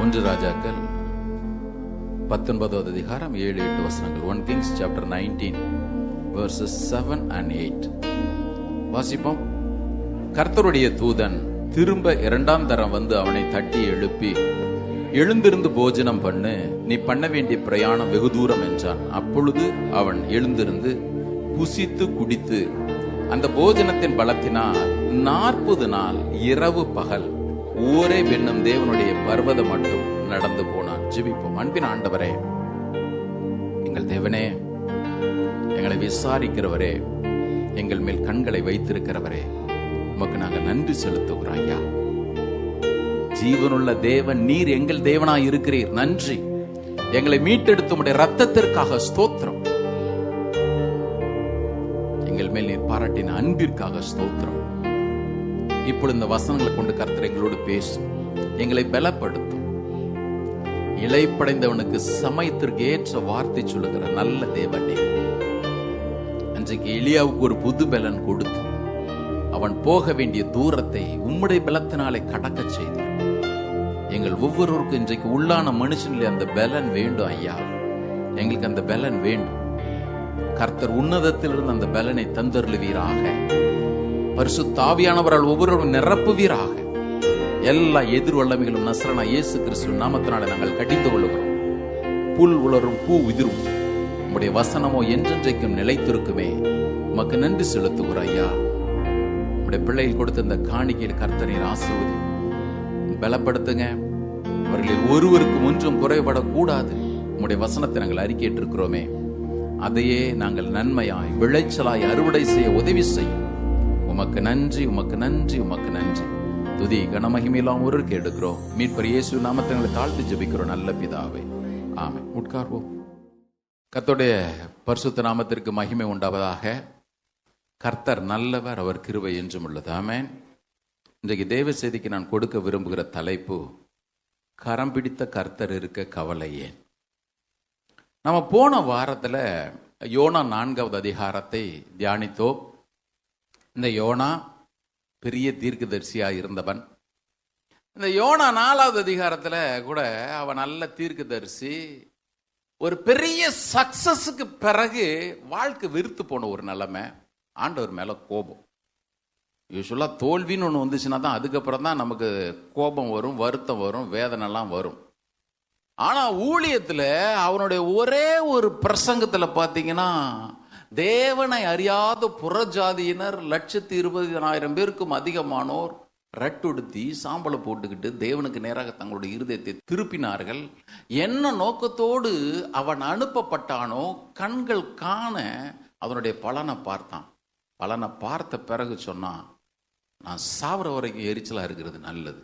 ஒன்று ராஜாக்கள் 19வது அதிகாரம் 7-8 வசனங்கள். 1 Kings chapter 19 verses 7 and 8 வாசிப்போம். கர்த்தருடைய தூதன் திரும்ப 2ஆம் தரம் வந்து அவனை தட்டி எழுப்பி, எழுந்திருந்து போஜனம் பண்ணு, நீ பண்ண வேண்டிய பிரயாணம் வெகு தூரம் என்றான். அப்பொழுது அவன் எழுந்திருந்து புசித்து குடித்து அந்த போஜனத்தின் பலத்தினால் 40 நாள் இரவு பகல் ஒரே பெண்ணும் தேவனுடைய பர்வதம் மட்டும் நடந்து போனான். ஜெபிப்போம். அன்பின் ஆண்டவரே, எங்கள் தேவனே, எங்களை விசாரிக்கிறவரே, எங்கள் மேல் கண்களை வைத்திருக்கிறவரே, உமக்கு நாங்கள் நன்றி செலுத்துகிறோம். ஐயா, ஜீவனுள்ள தேவன் நீர் எங்கள் தேவனாய் இருக்கிறீர். நன்றி. எங்களை மீட்டெடுத்து உம்முடைய ரத்தத்திற்காக ஸ்தோத்திரம். எங்கள் மேல் நீர் பாராட்டின அன்பிற்காக ஸ்தோத்திரம். இப்பொழுது இந்த வசனங்களை கொண்டு கர்த்தர் எங்களோடு பேசும், எங்களை பலப்படுத்தும். இளைப்படைந்தவனுக்கு சமயத்திற்கு ஏற்ற வார்த்தை சொல்லுகிற நல்ல தேவனே, அன்றைக்கு எலியாவுக்கு ஒரு புது பலன் கொடுத்து அவன் போக வேண்டிய தூரத்தை உம்முடைய பலத்தினாலே கடக்க செய்தார். எங்கள் ஒவ்வொருவருக்கும் இன்றைக்கு உள்ளான மனுஷனிலே அந்த பலன் வேண்டும். ஐயா, எங்களுக்கு அந்த பலன் வேண்டும். கர்த்தர் உன்னதத்திலிருந்து அந்த பலனை தந்தருளுவீராக. பரிசுத்த ஆவியானவரால் ஒவ்வொருவரும் நிரப்புவீராக. எல்லா எதிர் வல்லமைகளும் நசரேனா இயேசு கிறிஸ்து நாமத்தினாலே நாங்கள் கடிந்து கொள்ளுகிறோம். புல் உலரும் பூ உதிரும், உம்முடைய வசனமோ என்றென்றைக்கும் நிலைத்திருக்குமே. உமக்கு நன்றி செலுத்துகிறோம். ஐயா, உம்முடைய பிள்ளைகள் கொடுத்த இந்த காணிக்கையில் கர்த்தரை ஆசீர்வதி, பலப்படுத்துங்க. அவர்களில் ஒருவருக்கும் ஒன்றும் குறைபடக்கூடாது. உம்முடைய வசனத்தை நாங்கள் அறிக்கையிட்டிருக்கிறோமே, அதையே நாங்கள் நன்மையாய் விளைச்சலாய் அறுவடை செய்ய உதவி செய்யும். உமக்கு நன்றி, உமக்கு நன்றி, உமக்கு நன்றி. துதி கனமகிமையெல்லாம் ஒருவருக்கு எடுக்கிறோம். மீட்பர் இயேசு நாமத்தை தாழ்த்தி ஜெபிக்கிறோம் நல்ல பிதாவே, ஆமென். உட்கார்வோம். கர்த்தருடைய பரிசுத்த நாமத்திற்கு மகிமை உண்டாவதாக. கர்த்தர் நல்லவர், அவர் கிருபை என்றும் உள்ளது. ஆமென். இன்றைக்கு தேவ செய்திக்கு நான் கொடுக்க விரும்புகிற தலைப்பு, கரம் பிடித்த கர்த்தர் இருக்க கவலை ஏன். நம்ம போன வாரத்துல யோனா 4வது அதிகாரத்தை தியானித்தோம். இந்த யோனா பெரிய தீர்க்கதரிசியா இருந்தவன். இந்த யோனா 4வது அதிகாரத்துல கூட அவன் நல்ல தீர்க்கதரிசி. ஒரு பெரிய சக்சஸுக்கு பிறகு வாழ்க்கை வெறுத்து போன ஒரு நிலைமை, ஆண்டவர் மேல கோபம். யூஸ்வலா தோல்வின்னு ஒன்று வந்துச்சுன்னா தான் அதுக்கப்புறம் தான் நமக்கு கோபம் வரும், வருத்தம் வரும், வேதனைலாம் வரும். ஆனா ஊழியத்துல அவனுடைய ஒரே ஒரு பிரசங்கத்துல பாத்தீங்கன்னா, தேவனை அறியாத புறஜாதியினர் 120,000 பேருக்கும் அதிகமானோர் ரட்டுடுத்தி சாம்பலை போட்டுக்கிட்டு தேவனுக்கு நேராக தங்களுடைய இருதயத்தை திருப்பினார்கள். என்ன நோக்கத்தோடு அவன் அனுப்பப்பட்டானோ கண்கள் காண அதனுடைய பலனை பார்த்தான். பலனை பார்த்த பிறகு சொன்னா, நான் சாவர வரைக்கும் எரிச்சலா இருக்கிறது நல்லது.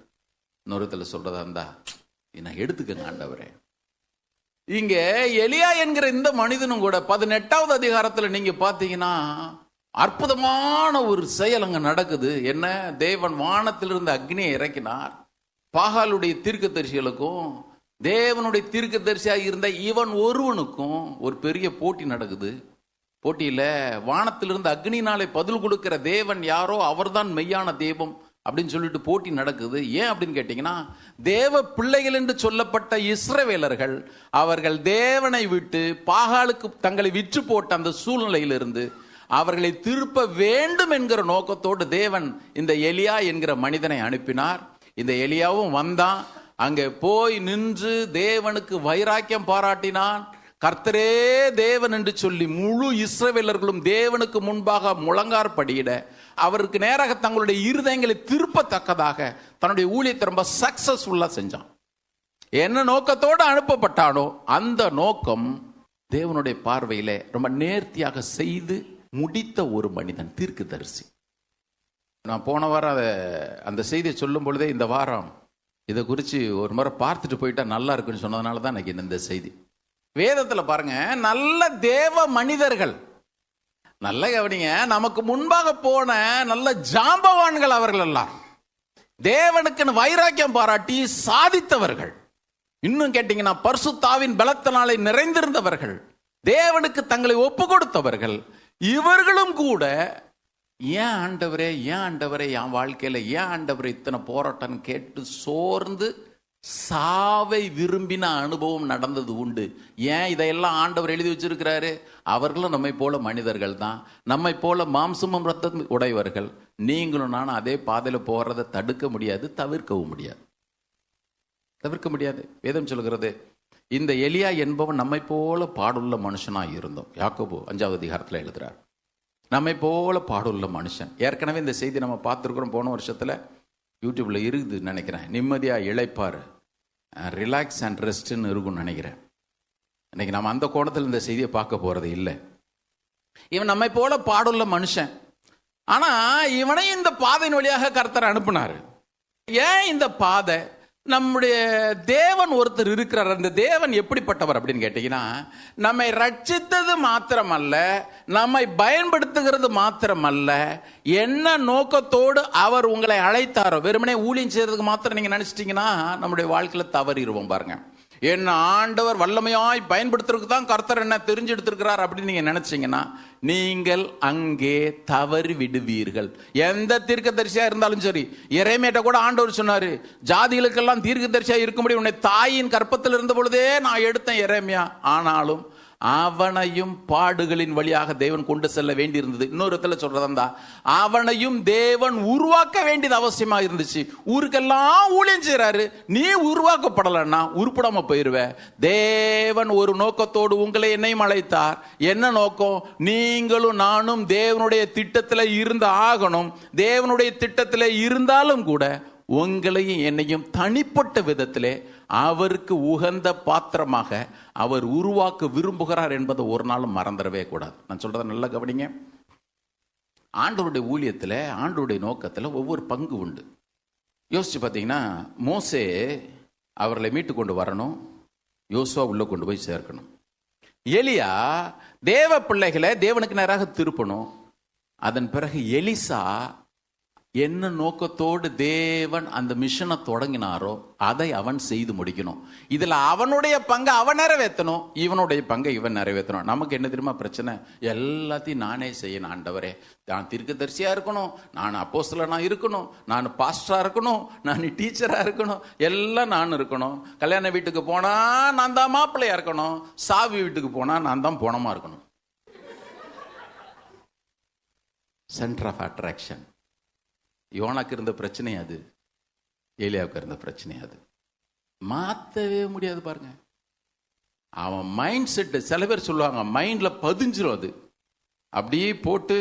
இன்னொருத்தல சொல்றதா இருந்தா, நான் எடுத்துக்கங்க ஆண்டவரே. இங்க எலியா என்கிற இந்த மனிதனும் கூட 18வது அதிகாரத்துல நீங்க பாத்தீங்கன்னா அற்புதமான ஒரு செயல் அங்க நடக்குது. என்ன? தேவன் வானத்திலிருந்து அக்னியை இறக்கினார். பாகாலுடைய தீர்க்கதரிசிகளுக்கும் தேவனுடைய தீர்க்கதரிசியா இருந்த இவன் ஒருவனுக்கும் ஒரு பெரிய போட்டி நடக்குது. போட்டியில வானத்திலிருந்து அக்னினாலே பதில் கொடுக்கிற தேவன் யாரோ அவர்தான் மெய்யான தெய்வம் அப்படின்னு சொல்லிட்டு போட்டி நடக்குது. ஏன் அப்படின்னு கேட்டீங்கன்னா, தேவ பிள்ளைகள் என்று சொல்லப்பட்ட இஸ்ரவேலர்கள் அவர்கள் தேவனை விட்டு பாகாலுக்கு தங்களை விற்று போட்ட அந்த சூழ்நிலையிலிருந்து அவர்களை திருப்ப வேண்டும் என்கிற நோக்கத்தோடு தேவன் இந்த எலியா என்கிற மனிதனை அனுப்பினார். இந்த எலியாவும் வந்தான். அங்கே போய் நின்று தேவனுக்கு வைராக்கியம் பாராட்டினான். கர்த்தரே தேவன் என்று சொல்லி முழு இஸ்ரவேலர்களும் தேவனுக்கு முன்பாக முழங்கார்படியிட அவருக்கு நேராக தங்களுடைய இருதயங்களை திருப்பத்தக்கதாக தன்னுடைய ஊழியத்தை ரொம்ப சக்சஸ்ஃபுல்லா செஞ்சான். என்ன நோக்கத்தோடு அனுப்பப்பட்டானோ அந்த நோக்கம் தேவனுடைய பார்வையில ரொம்ப நேர்த்தியாக செய்து முடித்த ஒரு மனிதன், தீர்க்கதரிசி. நான் போன வாரம் அந்த செய்தியை சொல்லும் பொழுதே இந்த வாரம் இதை குறித்து ஒரு முறை பார்த்துட்டு போயிட்டா நல்லா இருக்குன்னு சொன்னதுனால தான் எனக்கு இந்த செய்தி. வேதத்துல பாருங்க, நல்ல தேவ மனிதர்கள், நல்ல கவனிங்க, நமக்கு முன்பாக போன நல்ல ஜாம்பவான்கள் அவர்கள் எல்லாம் தேவனுக்கு வைராக்கியம் பாராட்டி சாதித்தவர்கள். இன்னும் கேட்டீங்கன்னா பரிசுத்தாவின் பலத்தினாலே நிறைந்திருந்தவர்கள், தேவனுக்கு தங்களை ஒப்பு கொடுத்தவர்கள். இவர்களும் கூட ஏன் ஆண்டவரே, ஏன் ஆண்டவரே என் வாழ்க்கையில ஏன் ஆண்டவரே இத்தனை போராட்டம் கேட்டு சோர்ந்து சாவை விரும்பின அனுபவம் நடந்தது உண்டு. ஏன் இதையெல்லாம் ஆண்டவர் எழுதி வச்சிருக்கிறாரு? அவர்களும் நம்மை போல மனிதர்கள் தான், நம்மை போல மாம்சமும் ரத்தம் உடையவர்கள். நீங்களும் நானும் அதே பாதையில போறதை தடுக்க முடியாது, தவிர்க்கவும் முடியாது. தவிர்க்க முடியாது. வேதம் சொல்கிறது, இந்த எலியா என்பவன் நம்மை போல பாடுள்ள மனுஷனாக இருந்தோம். யாக்கோபு 5வது அதிகாரத்தில் எழுதுறார், நம்மை போல பாடுள்ள மனுஷன். ஏற்கனவே இந்த செய்தி நம்ம பார்த்துருக்கிறோம். போன வருஷத்துல யூடியூப்ல இருக்குதுன்னு நினைக்கிறேன். நிம்மதியா இளைப்பார், ரிலாக்ஸ் அண்ட் ரெஸ்ட்னு இருக்கும்னு நினைக்கிறேன். இன்னைக்கு நம்ம அந்த கோணத்தில் இந்த செய்தியை பார்க்க போறது இல்லை. இவன் நம்மை போல பாடுள்ள மனுஷன். ஆனா இவனையும் இந்த பாதையின் வழியாக கர்த்தர் அனுப்புனாரு. ஏன் இந்த பாதை? நம்முடைய தேவன் ஒருத்தர் இருக்கிறார். அந்த தேவன் எப்படிப்பட்டவர் அப்படின்னு கேட்டீங்கன்னா, நம்மை ரட்சித்தது மாத்திரமல்ல, நம்மை பயன்படுத்துகிறது மாத்திரமல்ல, என்ன நோக்கத்தோடு அவர் உங்களை அழைத்தாரோ. வெறுமனே ஊழியம் செய்யறதுக்கு மாத்திரம் நீங்க நினைச்சிட்டீங்கன்னா நம்முடைய வாழ்க்கையில தவறிடுவோம். பாருங்க, என்ன ஆண்டவர் வல்லமையாய் பயன்படுத்துறதுக்கு தான் கர்த்தர் என்ன தெரிஞ்சு எடுத்திருக்கிறார் அப்படின்னு நீங்க நினைச்சீங்கன்னா நீங்கள் அங்கே தவறி விடுவீர்கள். எந்த தீர்க்கதரிசியா இருந்தாலும் சரி, எரேமியாட்ட கூட ஆண்டவர் சொன்னாரு, ஜாதிகளுக்கெல்லாம் தீர்க்கதரிசியா இருக்கும்படி உன்னை தாயின் கற்பத்தில் இருந்த பொழுதே நான் எடுத்தேன் எரேமியா. ஆனாலும் அவனையும் பாடுகளின் வழியாக தேவன் கொண்டு செல்ல வேண்டி இருந்தது. இன்னொரு இடத்துல சொல்றதா, அவனையும் தேவன் உருவாக்க வேண்டியது அவசியமா இருந்துச்சு. ஊருக்கெல்லாம் ஊழியம் செய்யறாரு, நீ உருவாக்கப்படலன்னா உருப்படாம போயிருவ. தேவன் ஒரு நோக்கத்தோடு உங்களை என்னையும் அழைத்தார். என்ன நோக்கம்? நீங்களும் நானும் தேவனுடைய திட்டத்தில் இருந்து ஆகணும். தேவனுடைய திட்டத்தில் இருந்தாலும் கூட உங்களையும் என்னையும் தனிப்பட்ட விதத்திலே அவருக்கு உகந்த பாத்திரமாக அவர் உருவாக்க விரும்புகிறார் என்பதை ஒரு நாளும் மறந்துடவே கூடாது. நான் சொல்றதை நல்லா கவனிங்க. ஆண்டவருடைய ஊழியத்தில், ஆண்டவருடைய நோக்கத்தில் ஒவ்வொரு பங்கு உண்டு. யோசிச்சு பார்த்தீங்கன்னா, மோசே அவர்களை மீட்டு கொண்டு வரணும், யோசுவா உள்ள கொண்டு போய் சேர்க்கணும். எலியா தேவ பிள்ளைகளை தேவனுக்கு நேராக திருப்பணும். அதன் பிறகு எலிசா என்ன நோக்கத்தோடு தேவன் அந்த மிஷனை தொடங்கினாரோ அதை அவன் செய்து முடிக்கணும். இதுல அவனுடைய பங்கை அவன் நிறைவேற்றணும், இவனுடைய பங்கை இவன் நிறைவேற்றணும். நமக்கு என்ன தெரியுமா பிரச்சனை? எல்லாத்தையும் நானே செய்யணும். ஆண்டவரே, நான் தீர்க்கதரிசியா இருக்கணும், நான் அப்போஸ்தலனா இருக்கணும், நான் பாஸ்டரா இருக்கணும், நான் டீச்சரா இருக்கணும், எல்லாம் நான் இருக்கணும். கல்யாண வீட்டுக்கு போனா நான் தான் மாப்பிள்ளையா இருக்கணும், சாவி வீட்டுக்கு போனா நான் தான் போனமா இருக்கணும். Centre of attraction. யோனாக்கு இருந்த பிரச்சனை அது, ஏலியாவுக்கு இருந்த பிரச்சனை அது. மாற்றவே முடியாது. பாருங்க, அவன் மைண்ட் செட்டு, சில பேர் சொல்லுவாங்க மைண்ட்ல பதிஞ்சிரும். அது அப்படியே போட்டு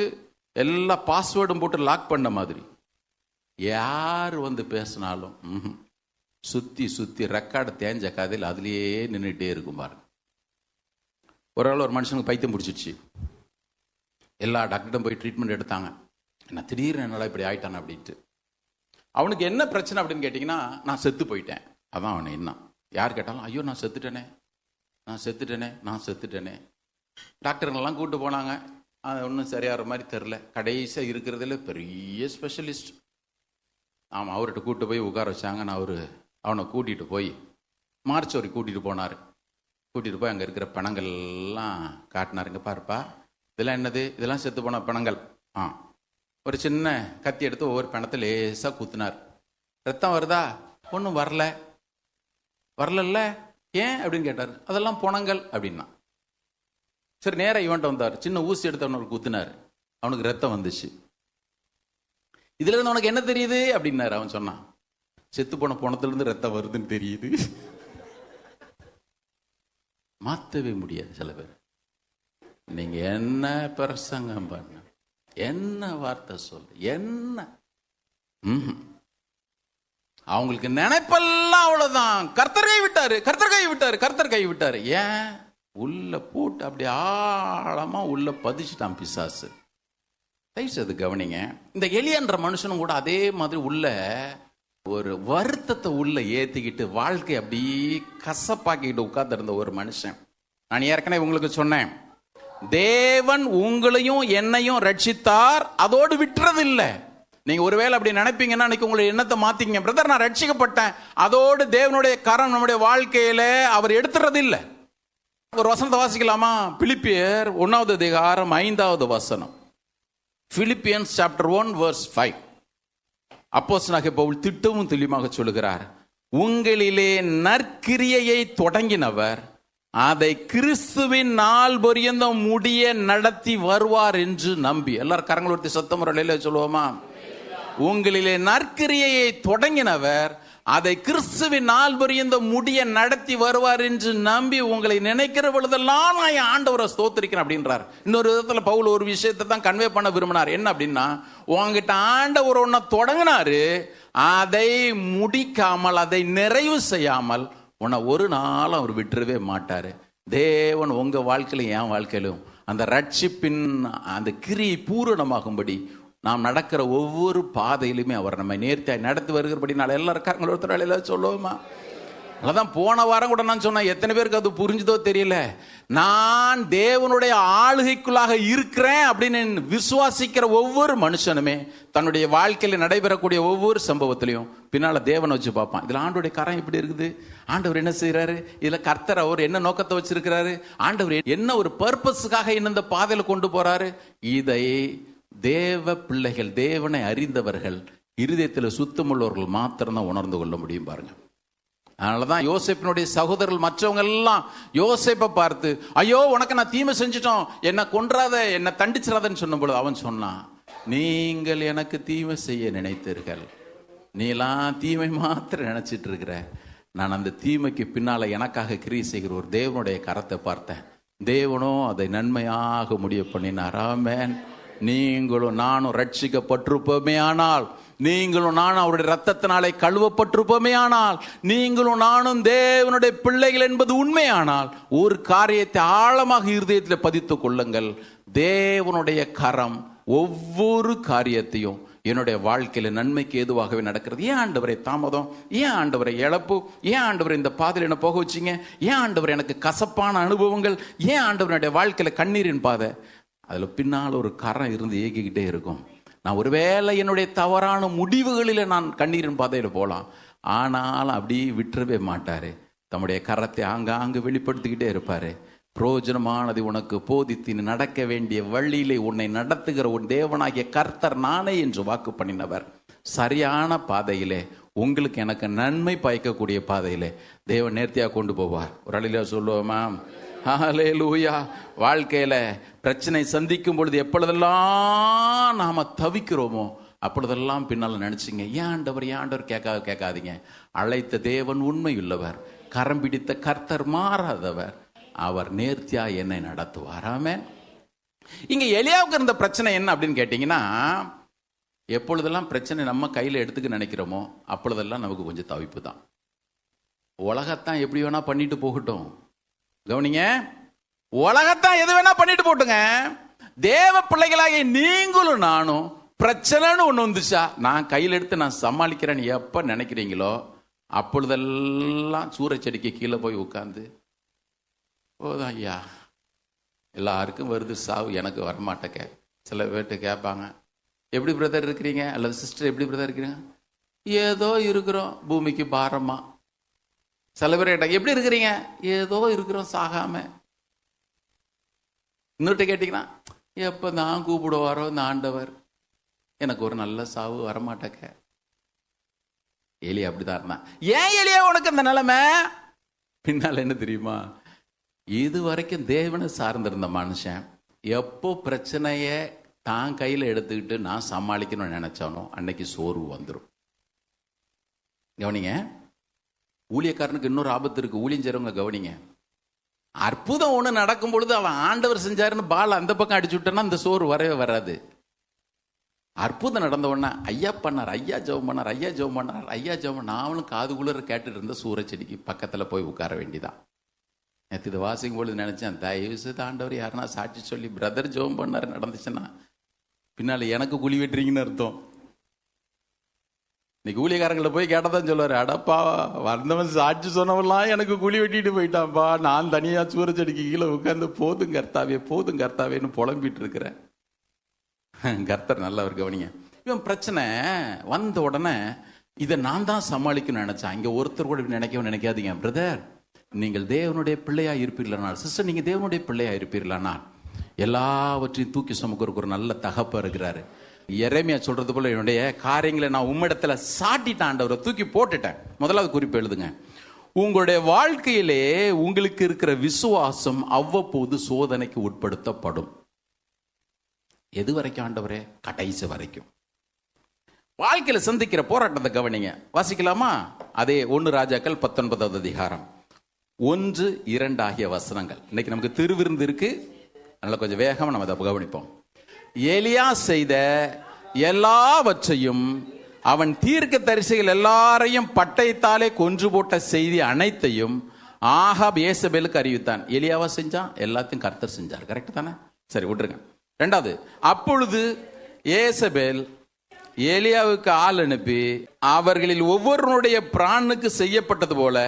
எல்லா பாஸ்வேர்டும் போட்டு லாக் பண்ண மாதிரி. யார் வந்து பேசினாலும் சுத்தி சுத்தி ரெக்கார்டு தேஞ்ச கதையில் அதுலயே நின்றுட்டே இருக்கும். பாருங்க, ஒரு மனுஷனுக்கு பைத்தியம் பிடிச்சிச்சு. எல்லா டாக்டர்டும் போய் ட்ரீட்மெண்ட் எடுத்தாங்க. என்ன திடீர்னு என்னடா இப்படி ஆயிட்டான் அப்படின்ட்டு. அவனுக்கு என்ன பிரச்சனை அப்படின்னு கேட்டிங்கன்னா, நான் செத்து போயிட்டேன். அதான் அவனை என்ன யார் கேட்டாலும், ஐயோ நான் செத்துட்டேனே, நான் செத்துட்டேனே, நான் செத்துட்டேனே. டாக்டருங்கெல்லாம் கூப்பிட்டு போனாங்க, அது ஒன்றும் சரியாகிற மாதிரி தெரில. கடைசியாக இருக்கிறதுல பெரிய ஸ்பெஷலிஸ்ட். ஆமாம், அவர்கிட்ட கூப்பிட்டு போய் உட்கார வச்சாங்க. நான் அவனை கூட்டிகிட்டு போய் மார்ச்சோரி கூட்டிகிட்டு போனார். கூட்டிகிட்டு போய் அங்கே இருக்கிற பணங்கள்லாம் காட்டினாருங்க. பாருப்பா, இதெல்லாம் என்னது? இதெல்லாம் செத்து போன பணங்கள். ஒரு சின்ன கத்தி எடுத்து ஒவ்வொரு பணத்தை லேசாக குத்துனார். ரத்தம் வருதா? ஒன்றும் வரல. ஏன் அப்படின்னு கேட்டார். அதெல்லாம் பணங்கள் அப்படின்னா. சரி, நேராக இவன்ட்ட வந்தார். சின்ன ஊசி எடுத்து அவனுக்கு குத்துனார். அவனுக்கு ரத்தம் வந்துச்சு. இதுல இருந்து உனக்கு என்ன தெரியுது அப்படின்னாரு. அவன் சொன்னான், செத்து போன பணத்துல இருந்து ரத்தம் வருதுன்னு தெரியுது. மாற்றவே முடியாது. சில பேர் நீங்க என்ன பிரசங்கம் பண்ண, என்ன வார்த்தை சொல்லு, என்ன அவங்களுக்கு நினைப்பெல்லாம் அவ்வளவுதான். கர்த்தர் கை விட்டாரு. ஏன்? உள்ள போட்டு அப்படி ஆழமா உள்ள பதிச்சுட்டான் பிசாசு. தயவுசெய்து கவனிங்க. இந்த எலியன்ற மனுஷனும் கூட அதே மாதிரி உள்ள ஒரு வருத்தத்தை உள்ள ஏத்திக்கிட்டு வாழ்க்கை அப்படி கசப்பாக்கிட்டு உட்கார்ந்து இருந்த ஒரு மனுஷன். நான் ஏற்கனவே உங்களுக்கு சொன்னேன், தேவன் உங்களையும் என்னையும் ரட்சித்தார், அதோடு விட்டுறது இல்லை. நீங்க ஒருவேளை அப்படி நினைப்பீங்கன்னா இன்னைக்கு உங்களுடைய எண்ணத்தை மாத்திக்கங்க. பிரதர், நான் ரட்சிக்கப்பட்டேன், அதோடு தேவனுடைய கரம் நம்முடைய வாழ்க்கையில அவர் எடுத்துறது இல்லை. ஒரு வசனத்தை வாசிக்கலாமா? பிலிப்பியர் 1வது அதிகாரம் 5வது வசனம். Philippians chapter 1 verse 5. அப்போஸ்தலனாகிய பவுல் திட்டமும் தெளிவாக சொல்லுகிறார், உங்களிலே நற்கிரியையை தொடங்கினவர் அதை கிறிஸ்துவின் நாள் பரியந்தம் முடிய நடத்தி வருவார் என்று நம்பி. எல்லாரும் கரங்கள் ஒருத்தி சத்தம் முறையில சொல்லுவோமா? உங்களிலே நற்கிரியையை தொடங்கினவர் அதை கிறிஸ்துவின் நாள் பரியந்தம் முடிய நடத்தி வருவார் என்று நம்பி உங்களை நினைக்கிற பொழுதெல்லாம் நான் என் ஆண்டவரை ஸ்தோத்திரிக்கிறேன் அப்படின்றார். இன்னொரு விதத்துல பவுல் ஒரு விஷயத்தை தான் கன்வே பண்ண விரும்பினார். என்ன அப்படின்னா, உங்ககிட்ட ஆண்டவர் ஒன்ன தொடங்கினாரு, அதை முடிக்காமல் அதை நிறைவு செய்யாமல் உன்னை ஒரு நாளும் அவர் விட்டுறவே மாட்டாரு. தேவன் உங்க வாழ்க்கையிலும் என் வாழ்க்கையிலும் அந்த ரட்சிப்பின் அந்த கிரியை பூரணமாகும்படி நாம் நடக்கிற ஒவ்வொரு பாதையிலுமே அவர் நம்மை நேர்த்தியாய் நடத்தி வருகிறபடினால எல்லாரும் இருக்காங்க ஒருத்தர் சொல்லுவோமா? அதான் போன வாரம் கூட நான் சொன்னேன், எத்தனை பேருக்கு அது புரிஞ்சுதோ தெரியல. நான் தேவனுடைய ஆளுகைக்குள்ளாக இருக்கிறேன் அப்படின்னு விசுவாசிக்கிற ஒவ்வொரு மனுஷனுமே தன்னுடைய வாழ்க்கையில் நடைபெறக்கூடிய ஒவ்வொரு சம்பவத்திலையும் பின்னால தேவனை வச்சு பார்ப்பான். இதுல ஆண்டோடைய கரம் எப்படி இருக்குது, ஆண்டவர் என்ன செய்யறாரு, இதுல கர்த்தர் அவர் என்ன நோக்கத்தை வச்சிருக்கிறாரு, ஆண்டவர் என்ன ஒரு பர்பஸுக்காக என்ன இந்த பாதையில கொண்டு போறாரு. இதை தேவ பிள்ளைகள், தேவனை அறிந்தவர்கள், இருதயத்தில் சுத்தமுள்ளவர்கள் மாத்திரம்தான் உணர்ந்து கொள்ள முடியும். பாருங்க, அதனாலதான் யோசேப்பினுடைய சகோதரர்கள் மற்றவங்க எல்லாம் யோசேப்பை பார்த்து, ஐயோ உனக்கு நான் தீமை செஞ்சிட்டோம், என்ன கொன்றாத, என்ன தண்டிச்சிடாதன்னு சொன்ன பொழுது அவன் சொன்னான், நீங்கள் எனக்கு தீமை செய்ய நினைத்தீர்கள், நீலாம் தீமை மாத்திரம் நினைச்சிட்டு இருக்கிற, நான் அந்த தீமைக்கு பின்னால எனக்காக கிரியை செய்கிற ஒரு தேவனுடைய கரத்தை பார்த்தேன், தேவனோ அதை நன்மையாக முடிய பண்ணினார். ஆமென். நீங்களும் நானும் ரட்சிக்கப்பட்டிருப்போமே ஆனால், நீங்களும் நானும் அவருடைய ரத்தத்தினாலே கழுவப்பட்டிருப்போமே ஆனால், நீங்களும் நானும் தேவனுடைய பிள்ளைகள் என்பது உண்மையானால், ஒரு காரியத்தை ஆழமாக இருதயத்தில் பதித்துக் கொள்ளுங்கள். தேவனுடைய கரம் ஒவ்வொரு காரியத்தையும் என்னுடைய வாழ்க்கையில நன்மைக்கு ஏதுவாகவே நடக்கிறது. ஏன் ஆண்டவரை தாமதம், ஏன் ஆண்டவரை இழப்பு, ஏன் ஆண்டவரை இந்த பாதையில் என்ன போக வச்சிங்க, ஏன் ஆண்டவர் எனக்கு கசப்பான அனுபவங்கள், ஏன் ஆண்டவருடைய வாழ்க்கையில கண்ணீரின் பாதை, அதுல பின்னால் ஒரு கரம் இருந்து இயக்கிக்கிட்டே இருக்கும். நான் ஒருவேளை என்னுடைய தவறான முடிவுகளில் நான் கண்ணீரின் பாதையில் போகலாம், ஆனாலும் அப்படியே விட்டுறவே மாட்டாரு. தம்முடைய கரத்தை ஆங்காங்கு வெளிப்படுத்திக்கிட்டே இருப்பாரு. பிரயோஜனமானது உனக்கு போதித்து நடக்க வேண்டிய வழியிலே உன்னை நடத்துகிற உன் தேவனாகிய கர்த்தர் நானே என்று வாக்கு பண்ணினவர். சரியான பாதையிலே, உங்களுக்கு எனக்கு நன்மை பயக்கக்கூடிய பாதையிலே தேவன் நேர்த்தியாக கொண்டு போவார். ஒரு அழில சொல்லுவோமா? ஹல்லேலூயா. வாழ்க்கையில பிரச்சனை சந்திக்கும் பொழுது எப்பொழுதெல்லாம் நாம தவிக்கிறோமோ அப்பொழுதெல்லாம் பின்னால நினைச்சிங்க, ஏன் ஆண்டவர் கேட்காதீங்க. அழைத்த தேவன் உண்மை உள்ளவர், கரம் பிடித்த கர்த்தர் மாறாதவர், அவர் நேர்த்தியா என்னை நடத்துவார். ஆமென். இங்க எலியாவுக்கு இருந்த பிரச்சனை என்ன அப்படின்னு கேட்டீங்கன்னா, எப்பொழுதெல்லாம் பிரச்சனை நம்ம கையில எடுத்துக்க நினைக்கிறோமோ அப்பொழுதெல்லாம் நமக்கு கொஞ்சம் தவிப்பு தான். உலகத்தான் எப்படி வேணா பண்ணிட்டு போகட்டும், கவனிங்க, உலகத்தான் எது வேணா பண்ணிட்டு போட்டுங்க, தேவ பிள்ளைகளாகிய நீங்களும் நானும் பிரச்சனைன்னு ஒண்ணு வந்துச்சா நான் கையில் எடுத்து நான் சமாளிக்கிறேன்னு எப்ப நினைக்கிறீங்களோ அப்பொழுதெல்லாம் சூறைச்செடிக்கு கீழே போய் உட்கார்ந்து, போதும் ஐயா, எல்லாருக்கும் வருது சாவு, எனக்கு வரமாட்டேக்க. சில பேர்ட்டு கேட்பாங்க, எப்படி பிரதர் இருக்கிறீங்க, அல்லது சிஸ்டர் எப்படி பிரதர் இருக்கிறீங்க, ஏதோ இருக்கிறோம் பூமிக்கு பாரமா. சில பேர் கேட்டாங்க, எப்படி இருக்கிறீங்க, ஏதோ இருக்கிறோம் சாகாம. இன்னொருட்ட கேட்டீங்கன்னா, எப்பதான் கூப்பிடுவாரோ இந்த ஆண்டவர், எனக்கு ஒரு நல்ல சாவு வரமாட்டேக்க. எலியா அப்படிதான் இருந்தான். ஏன் எலியா உனக்கு அந்த நிலைமை? பின்னால என்ன தெரியுமா, இது வரைக்கும் தேவனை சார்ந்திருந்த மனுஷன் எப்போ பிரச்சனைய தான் கையில எடுத்துக்கிட்டு நான் சமாளிக்கணும்னு நினைச்சானோ அன்னைக்கு சோர்வு வந்துடும். கவனிங்க, ஊழியக்காரனுக்கு இன்னொரு ஆபத்து இருக்கு. ஊழியம் செய்றவங்க கவனிங்க, அற்புதம் ஒண்ணு நடக்கும் பொழுது அவன் ஆண்டவர் செஞ்சாருன்னு பால் அந்த பக்கம் அடிச்சு விட்டனா அந்த சோறு வரவே வராது. அற்புதம் நடந்த உடனே ஐயா பண்ணார், ஐயா ஜெபம் பண்ணார், ஐயா ஜெபம் பண்ணார், ஐயா ஜெபம், நானும் காதுகுள்ளர கேட்டுட்டு இருந்த சூறைச்செடிக்கு பக்கத்துல போய் உட்கார வேண்டிதான். நேற்று இதை வாசிக்கும் பொழுது நினைச்சேன், தயவு செய்து ஆண்டவர் யாருன்னா சாட்சி சொல்லி பிரதர் ஜெபம் பண்ணாரு நடந்துச்சுன்னா பின்னால எனக்கு குழி வெட்டுறீங்கன்னு அர்த்தம். இன்னைக்கு ஊழியக்காரங்களை போய் கேட்டதான் சொல்லுவாரு, அடப்பா வந்தவன் சாட்சி சொன்னவெல்லாம் எனக்கு குழி வெட்டிட்டு போயிட்டான்ப்பா, நான் தனியா சூறைச்செடிக்கு கீழே உட்கார்ந்து போதும் கர்த்தாவேன்னு புலம்பிட்டு இருக்கிறேன். கர்த்தர் நல்லவர். கவனிங்க, இவன் பிரச்சனை வந்த உடனே இதை நான் தான் சமாளிக்கணும்னு நினைச்சான். இங்க ஒருத்தர் கூட நினைக்காதீங்க, பிரதர் நீங்கள் தேவனுடைய பிள்ளையா இருப்பீர்களானால், சிஸ்டர் நீங்க தேவனுடைய பிள்ளையா இருப்பீர்களானால் எல்லாவற்றையும் தூக்கி சுமக்கிறதுக்கு ஒரு நல்ல தகப்ப இருக்கிறாரு. எரேமியா சொல்றது போல என்னுடைய காரியங்களை நான் உம்மிடத்துல சாட்டிட்டேன் ஆண்டவரை, தூக்கி போட்டுட்டேன். முதலாவது குறிப்பு எழுதுங்க. உங்களுடைய வாழ்க்கையிலே உங்களுக்கு இருக்கிற விசுவாசம் அவ்வப்போது சோதனைக்கு உட்படுத்தப்படும். எது வரைக்கும் ஆண்டவரே? கடைசி வரைக்கும். வாழ்க்கையில சந்திக்கிற போராட்டத்தை கவனிங்க. வாசிக்கலாமா? அதே 1 ராஜாக்கள் 19வது அதிகாரம் 1, 2 ஆகிய வசனங்கள். இன்னைக்கு நமக்கு திருவிருந்து இருக்கு, அதனால கொஞ்சம் வேகமா நம்ம அதை கவனிப்போம். எலியா செய்த எல்லாவற்றையும், அவன் தீர்க்க தரிசிகள் எல்லாரையும் பட்டயத்தாலே கொன்று போட்ட செய்தி அனைத்தையும் ஆகாப் ஏசபேலுக்கு அறிவித்தான். எலியாவா செஞ்சான்? எல்லாத்தையும் கர்த்தர் செஞ்சார். கரெக்ட் தானே? சரி, விட்டுருங்க. 2வது, அப்பொழுது ஏசபேல் எலியாவுக்கு ஆள் அனுப்பி, அவர்களில் ஒவ்வொருவனுடைய பிராணனுக்கு செய்யப்பட்டது போல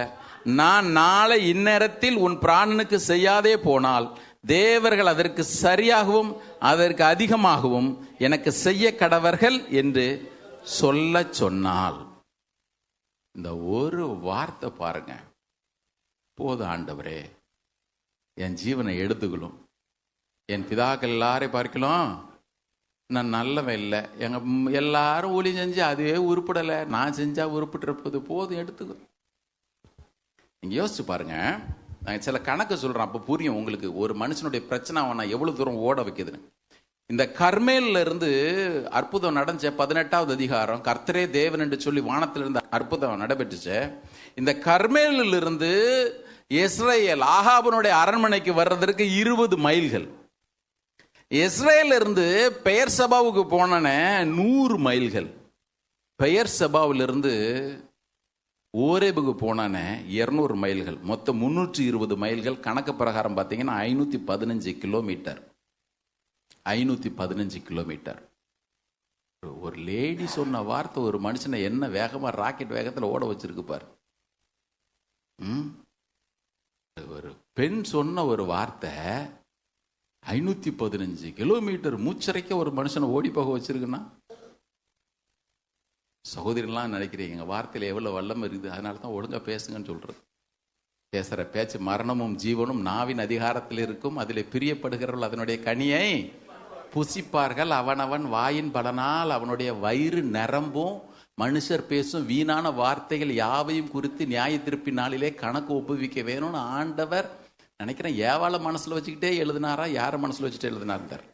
நான் நாளை இந்நேரத்தில் உன் பிராணனுக்கு செய்யாதே போனால் தேவர்கள் அதற்கு சரியாகவும் அதற்கு அதிகமாகவும் எனக்கு செய்ய கடவர்கள் என்று சொல்ல சொன்னால். இந்த ஒரு வார்த்தை பாருங்க, போதும் ஆண்டவரே, என் ஜீவனை எடுத்துக்கணும், என் பிதாக்கள் எல்லாரையும் பார்க்கலாம், நான் நல்லவன் இல்லை, எங்க எல்லாரும் ஊழி செஞ்சு அதுவே உருப்படலை, நான் செஞ்சா உருப்பிட்டு போதும், எடுத்துக்கணும். நீங்க யோசிச்சு பாருங்க. நான் சில கணக்கு சொல்றேன், அப்ப புரியும் உங்களுக்கு ஒரு மனுஷனுடைய பிரச்சனை அவனை எவ்வளவு தூரம் ஓட வைக்குதுன்னு. இந்த கர்மேல்ல இருந்து அற்புதம் நடந்துச்ச 18வது அதிகாரம், கர்த்தரே தேவன் என்று சொல்லி வானத்திலிருந்து அற்புதம் நடைபெற்றுச்சு. இந்த கர்மேலில் இருந்து இஸ்ரேல் ஆகாபனுடைய அரண்மனைக்கு வர்றதற்கு 20 மைல்கள். இஸ்ரேல் இருந்து பெயர் சபாவுக்கு போன 100 மைல்கள். பெயர் சபாவிலிருந்து ஓரேபுக்கு போன 200 மைல்கள். மொத்தம் 320 மைல்கள். கணக்கு பிரகாரம் பார்த்தீங்கன்னா 515 கிலோமீட்டர். 515 கிலோமீட்டர். ஒரு லேடி சொன்ன வார்த்தை ஒரு மனுஷனை என்ன வேகமா ராக்கெட் வேகத்தில் ஓட வச்சிருக்கு பாரு. ஒரு பெண் சொன்ன ஒரு வார்த்தை 515 கிலோமீட்டர் மூச்சரைக்க ஒரு மனுஷனை ஓடி போக வச்சிருக்குன்னா, சகோதரிலாம் நினைக்கிறீங்க எங்க வார்த்தையில எவ்வளவு வல்லமை இருக்குது, அதனால தான் ஒழுங்கா பேசுங்கன்னு சொல்றது. பேசுற பேச்சு மரணமும் ஜீவனும் நாவின் அதிகாரத்தில் இருக்கும், அதில் பிரியப்படுகிறவர்கள் அதனுடைய கனியை புசிப்பார்கள், அவனவன் வாயின் பலனால் அவனுடைய வயிறு நிரம்பும். மனுஷர் பேசும் வீணான வார்த்தைகள் யாவையும் குறித்து நியாய தீர்ப்பின் நாளிலே கணக்கு ஒப்புவிக்க வேணும்னு ஆண்டவர் நினைக்கிறேன் ஏவாள மனசுல வச்சுக்கிட்டே எழுதினாரா, யார மனசுல வச்சுட்டு எழுதினார்?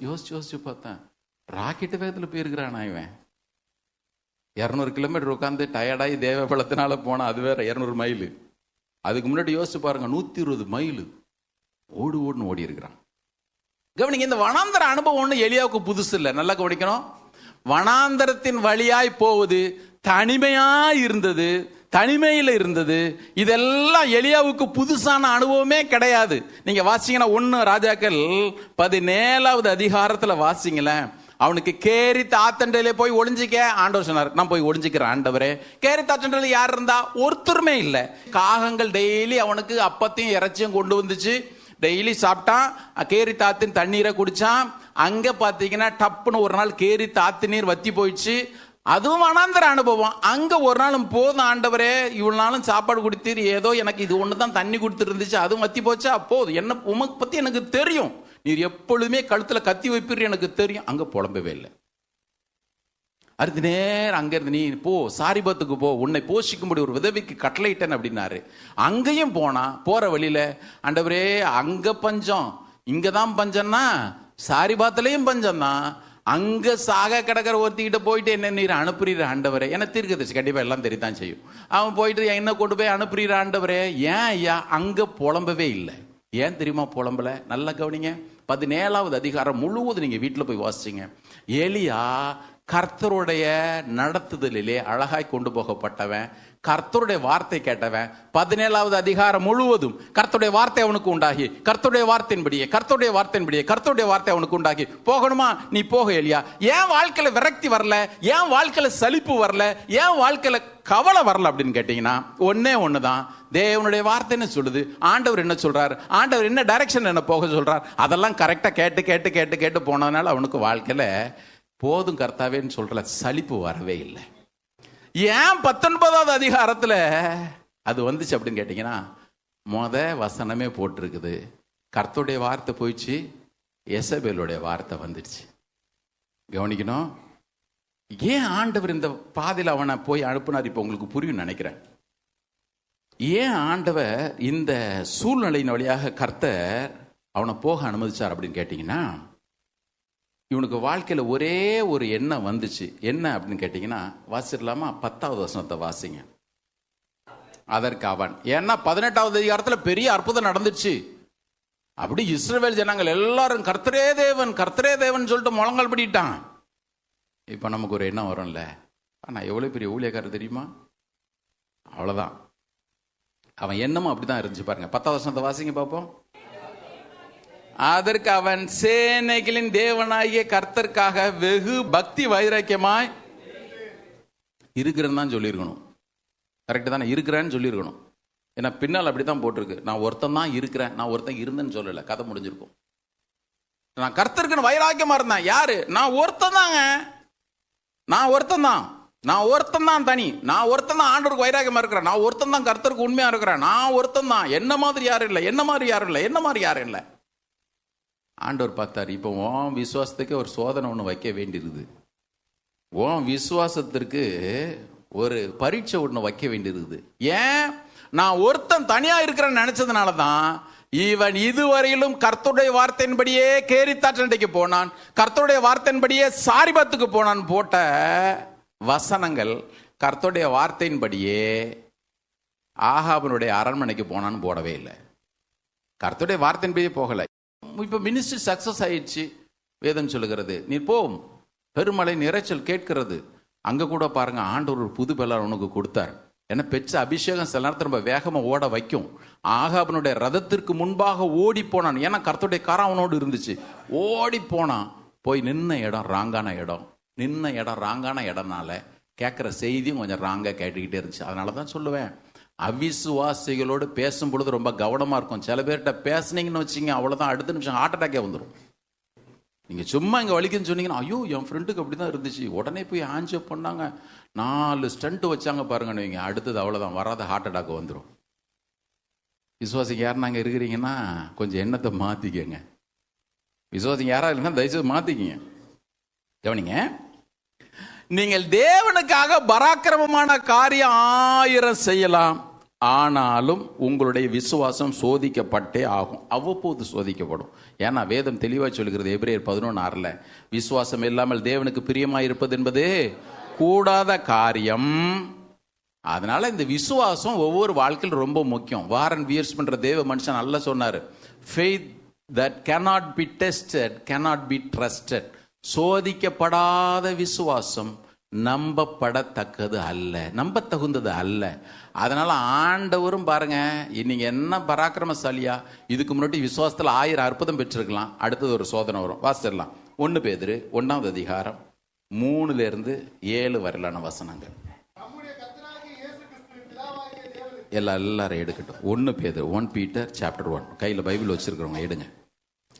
யோசிச்சு பார்த்தேன், ராக்கெட்டு வேகத்தில் போயிருக்கிறான் இவன். 200 கிலோமீட்டர் உட்காந்து டயர்டாகி தேவபலத்தினால போனா அது வேற 200 மைல். அதுக்கு முன்னாடி யோசிச்சு பாருங்க, 120 மைல் ஓடுன்னு ஓடி இருக்கிறான். கவனிங்க, இந்த வனாந்தர அனுபவம் ஒண்ணு எலியாவுக்கு புதுசு இல்லை. நல்லா கவனிக்கணும். வனாந்தரத்தின் வழியாய் போவது தனிமையா இருந்தது, தனிமையில இருந்தது. இதெல்லாம் எலியாவுக்கு புதுசான அனுபவமே கிடையாது. நீங்க வாசிங்கன்னா 1 ராஜாக்கள் 17வது அதிகாரத்துல வாசிங்களேன். அவனுக்கு கேரித் ஆத்தண்டையில போய் ஒளிஞ்சிக்க ஆண்டவர் சொன்னார். நான் போய் ஒளிஞ்சிக்கிறேன் ஆண்டவரே. கேரித் ஆத்தண்டையில யார் இருந்தா? ஒருத்தருமே இல்லை. காகங்கள் டெய்லி அவனுக்கு அப்பத்தையும் இறைச்சியும் கொண்டு வந்துச்சு. டெய்லி சாப்பிட்டான். கேரித் ஆத்தின் தண்ணீரை குடிச்சான். அங்க பாத்தீங்கன்னா டப்புன்னு ஒரு நாள் கேரித் ஆத்து நீர் வத்தி போயிடுச்சு. அதுவும் வனாந்தர அனுபவம். அங்க ஒரு நாளும் போதும் ஆண்டவரே, இவ்வளவு நாளும் சாப்பாடு கொடுத்தீர், ஏதோ எனக்கு இது ஒண்ணுதான் தண்ணி கொடுத்துட்டு இருந்துச்சு, அதுவும் வத்தி போச்சா, போதும், என்ன உமக்கு பத்தி எனக்கு தெரியும், நீர் எப்பொழுதுமே கழுத்துல கத்தி வைப்பீர் எனக்கு தெரியும். அங்க புலம்பவே இல்லை. அடுத்த நேரம் அங்க இருந்து நீ போ சாரிபத்துக்கு போ, உன்னை போஷிக்கும்படி ஒரு உதவிக்கு கட்டளையிட்டேன் அப்படின்னாரு. அங்கேயும் போனா போற வழியில ஆண்டவரே அங்க பஞ்சம் இங்கதான் பஞ்சம்னா சாரிபாத்திலையும் பஞ்சம் தான். அங்க சாக கிடக்கிற ஒருத்திக்கிட்ட போயிட்டு என்ன நீர் அனுப்புறீர் ஆண்டவரே, என்ன தீர்க்கதரிசி கண்டிப்பா எல்லாம் தெரியத்தான் செய்யும். அவன் போயிட்டு என்ன கொண்டு போய் அனுப்புறீர் ஆண்டவரே. ஏன் ஐயா அங்க புலம்பவே இல்லை? ஏன் தெரியுமா புலம்பல? நல்லா கவனிங்க. 17வது அதிகாரம் முழுவதும் நீங்க வீட்டுல போய் வாசிச்சீங்க. எலியா கர்த்தருடைய நடத்துதலிலே அழகாய் கொண்டு போகப்பட்டவன், கர்த்தருடைய வார்த்தை கேட்டவன். 17வது அதிகாரம் முழுவதும் கர்த்தருடைய வார்த்தை அவனுக்கு உண்டாகி, கர்த்தருடைய வார்த்தையின்படியே கர்த்தருடைய வார்த்தையின்படியே கர்த்தருடைய வார்த்தை அவனுக்கு உண்டாகி, போகணுமா நீ போக எலியா. ஏன் வாழ்க்கையில விரக்தி வரல? ஏன் வாழ்க்கையில சலிப்பு வரல? ஏன் வாழ்க்கையில கவலை வரல அப்படின்னு கேட்டீங்கன்னா ஒன்னே ஒண்ணுதான். தேவனுடைய வார்த்தை என்ன சொல்லுது, ஆண்டவர் என்ன சொல்றாரு, ஆண்டவர் என்ன டைரக்ஷன் என்ன போக சொல்றார், அதெல்லாம் கரெக்டா கேட்டு கேட்டு கேட்டு கேட்டு போனதுனால அவனுக்கு வாழ்க்கையில போதும் கர்த்தாவேன்னு சொல்ற சலிப்பு வரவே இல்லை. ஏன் 19வது அதிகாரத்துல அது வந்துச்சு அப்படின்னு கேட்டீங்கன்னா வசனமே போட்டிருக்குது. கர்த்தருடைய வார்த்தை போயிடுச்சு, எசபேலுடைய வார்த்தை வந்துடுச்சு. கவனிக்கணும். ஏன் ஆண்டவர் இந்த பாதையில் அவனை போய் அனுப்புனார்? இப்போ உங்களுக்கு புரியும் நினைக்கிறேன். ஏன் ஆண்டவர் இந்த சூழ்நிலையின் வழியாக கர்த்தர் அவனை போக அனுமதிச்சார் அப்படின்னு கேட்டீங்கன்னா, இவனுக்கு வாழ்க்கையில ஒரே ஒரு எண்ணம் வந்துச்சு. என்ன அப்படின்னு கேட்டீங்கன்னா, வாசிடலாமா? 10வது வசனத்தை வாசிங்க. அதற்கு அவன், ஏன்னா 18வது அதிகாரத்துல பெரிய அற்புதம் நடந்துச்சு. அப்படி இஸ்ரவேல் ஜனங்கள் எல்லாரும் கர்த்தரே தேவன் கர்த்தரே தேவன் சொல்லிட்டு முழங்கால் படிட்டான். இப்ப நமக்கு ஒரு எண்ணம் வரும்ல, ஆனா எவ்வளவு பெரிய ஊழியக்காரர் தெரியுமா? அவ்வளவுதான். அவன் எண்ணமும் அப்படிதான் இருந்துச்சு. பாருங்க 10வது வசனத்தை வாசிங்க பார்ப்போம். அதற்கு அவன், சேனைகளின் தேவனாகிய கர்த்தருக்காக வெகு பக்தி வைராக்கியமாய் இருக்கிறேன்னு தான் சொல்லியிருக்கணும். கரெக்டு தானே? இருக்கிறேன்னு சொல்லியிருக்கணும். ஏன்னா பின்னால் அப்படித்தான் போட்டிருக்கு. நான் ஒருத்தன் தான் இருக்கிறேன், நான் ஒருத்தன் இருந்தேன்னு சொல்லலை. கதை முடிஞ்சிருக்கும். நான் கர்த்தருக்குன்னு வைராக்கியமா இருந்தேன். யாரு? நான் ஒருத்தன் தாங்க. நான் ஒருத்தன் தான். நான் ஒருத்தன் தான் தனி. நான் ஒருத்தன் தான் ஆண்டவருக்கு வைராக்கியமா இருக்கிறேன். நான் ஒருத்தன் தான் கர்த்தருக்கு உண்மையா இருக்கிறேன். நான் ஒருத்தன் தான். என்ன மாதிரி யாரும் இல்லை, என்ன மாதிரி யாரும் இல்லை, என்ன மாதிரி யாரும் இல்லை. ஆண்டவர் பார்த்தார், இப்போ உன் விசுவாசத்துக்கு ஒரு சோதனை ஒன்று வைக்க வேண்டியிருக்குது. உன் விசுவாசத்திற்கு ஒரு பரீட்சை ஒன்று வைக்க வேண்டியிருக்குது. ஏன்? நான் ஒருத்தன் தனியா இருக்கிறேன்னு நினைச்சதுனால தான் இவன் இதுவரையிலும் கர்த்தருடைய வார்த்தையின்படியே கேரித்தாற்றண்டைக்கு போனான், கர்த்தருடைய வார்த்தையின்படியே சாரிபாத்துக்கு போனான் போட்ட வசனங்கள் கர்த்தருடைய வார்த்தையின்படியே ஆகாபனுடைய அரண்மனைக்கு போனான்னு போடவே இல்லை. கர்த்தருடைய வார்த்தையின்படியே போகலை. இப்போ மினிஸ்ட்ரி சக்சஸ் ஆயிடுச்சு. வேதம் சொல்லுகிறது, நீ போம், பெருமழை நிறைச்சல் கேட்கிறது. அங்க கூட பாருங்க, ஆண்டவர் ஒரு புது பலன் உனக்கு கொடுத்தார். ஏன்னா பெற்ற அபிஷேகம் சில நேரத்தில் ரொம்ப வேகமா ஓட வைக்கும். ஆகாபனுடைய ரதத்திற்கு முன்பாக ஓடி போனான். ஏன்னா கர்த்தருடைய காரம் அவனோடு இருந்துச்சு. ஓடி போனான். போய் நின்ன இடம் ராங்கான இடம். நின்ன இடம் ராங்கான இடம்னால கேட்குற செய்தியும் கொஞ்சம் ராங்கா கேட்டுக்கிட்டே இருந்துச்சு. அதனால தான் சொல்லுவேன், அவிசுவாசிகளோடு பேசும் பொழுது ரொம்ப கவனமா இருக்கும். சில பேர்கிட்ட பேசுனீங்கன்னு வச்சிங்க, அவ்வளோதான், அடுத்த நிமிஷம் ஹார்ட் அட்டாக்கே வந்துடும். நீங்க சும்மா இங்க வலிக்குன்னு சொன்னீங்கன்னா, ஐயோ என் ஃப்ரெண்டுக்கு அப்படிதான் இருந்துச்சு, உடனே போய் ஆன்ஜியோ பண்ணாங்க, 4 ஸ்டண்ட் வச்சாங்க பாருங்கன்னு வைங்க, அடுத்தது அவ்வளோதான், வராத ஹார்ட் அட்டாக் வந்துடும். விசுவாசிங்க யாரும் நாங்கள் இருக்கிறீங்கன்னா கொஞ்சம் எண்ணத்தை மாத்திக்கங்க. விசுவாசிங்க யாரா இல்லைன்னா தயவுசெய்து மாத்திக்கிங்க. கவனிங்க, நீங்கள் தேவனுக்காக பராக்கிரமமான காரியம் 1000 செய்யலாம், ஆனாலும் உங்களுடைய விசுவாசம் சோதிக்கப்பட்டே ஆகும். அவ்வப்போது சோதிக்கப்படும். ஏன்னா வேதம் தெளிவாக சொல்கிறது, எபிரேயர் 11:6, விசுவாசம் இல்லாமல் தேவனுக்கு பிரியமாய் இருப்பது என்பது கூடாத காரியம். அதனால இந்த விசுவாசம் ஒவ்வொரு வாழ்க்கையில் ரொம்ப முக்கியம். வாரன் வியர்ஸ்மன்ற தேவ மனுஷன் நல்லா சொன்னார், faith that cannot be tested cannot be trusted. சோதிக்கப்படாத விசுவாசம் நம்பப்படத்தக்கது அல்ல, நம்ப தகுந்தது அல்ல. அதனால ஆண்டவரும் பாருங்க, நீங்க என்ன பராக்கிரமசாலியா, இதுக்கு முன்னாடி விசுவாசத்துல 1000 அற்புதம் பெற்றிருக்கலாம், அடுத்தது ஒரு சோதனை வரும். வாசிடலாம். 1 பேதுரு 1வது அதிகாரம் 3-7 வரையிலான வசனங்கள். எல்லாரும் எடுக்கட்டும். 1 பேதுரு 1 Peter chapter 1. கையில பைபிள் வச்சிருக்கிறவங்க எடுங்க,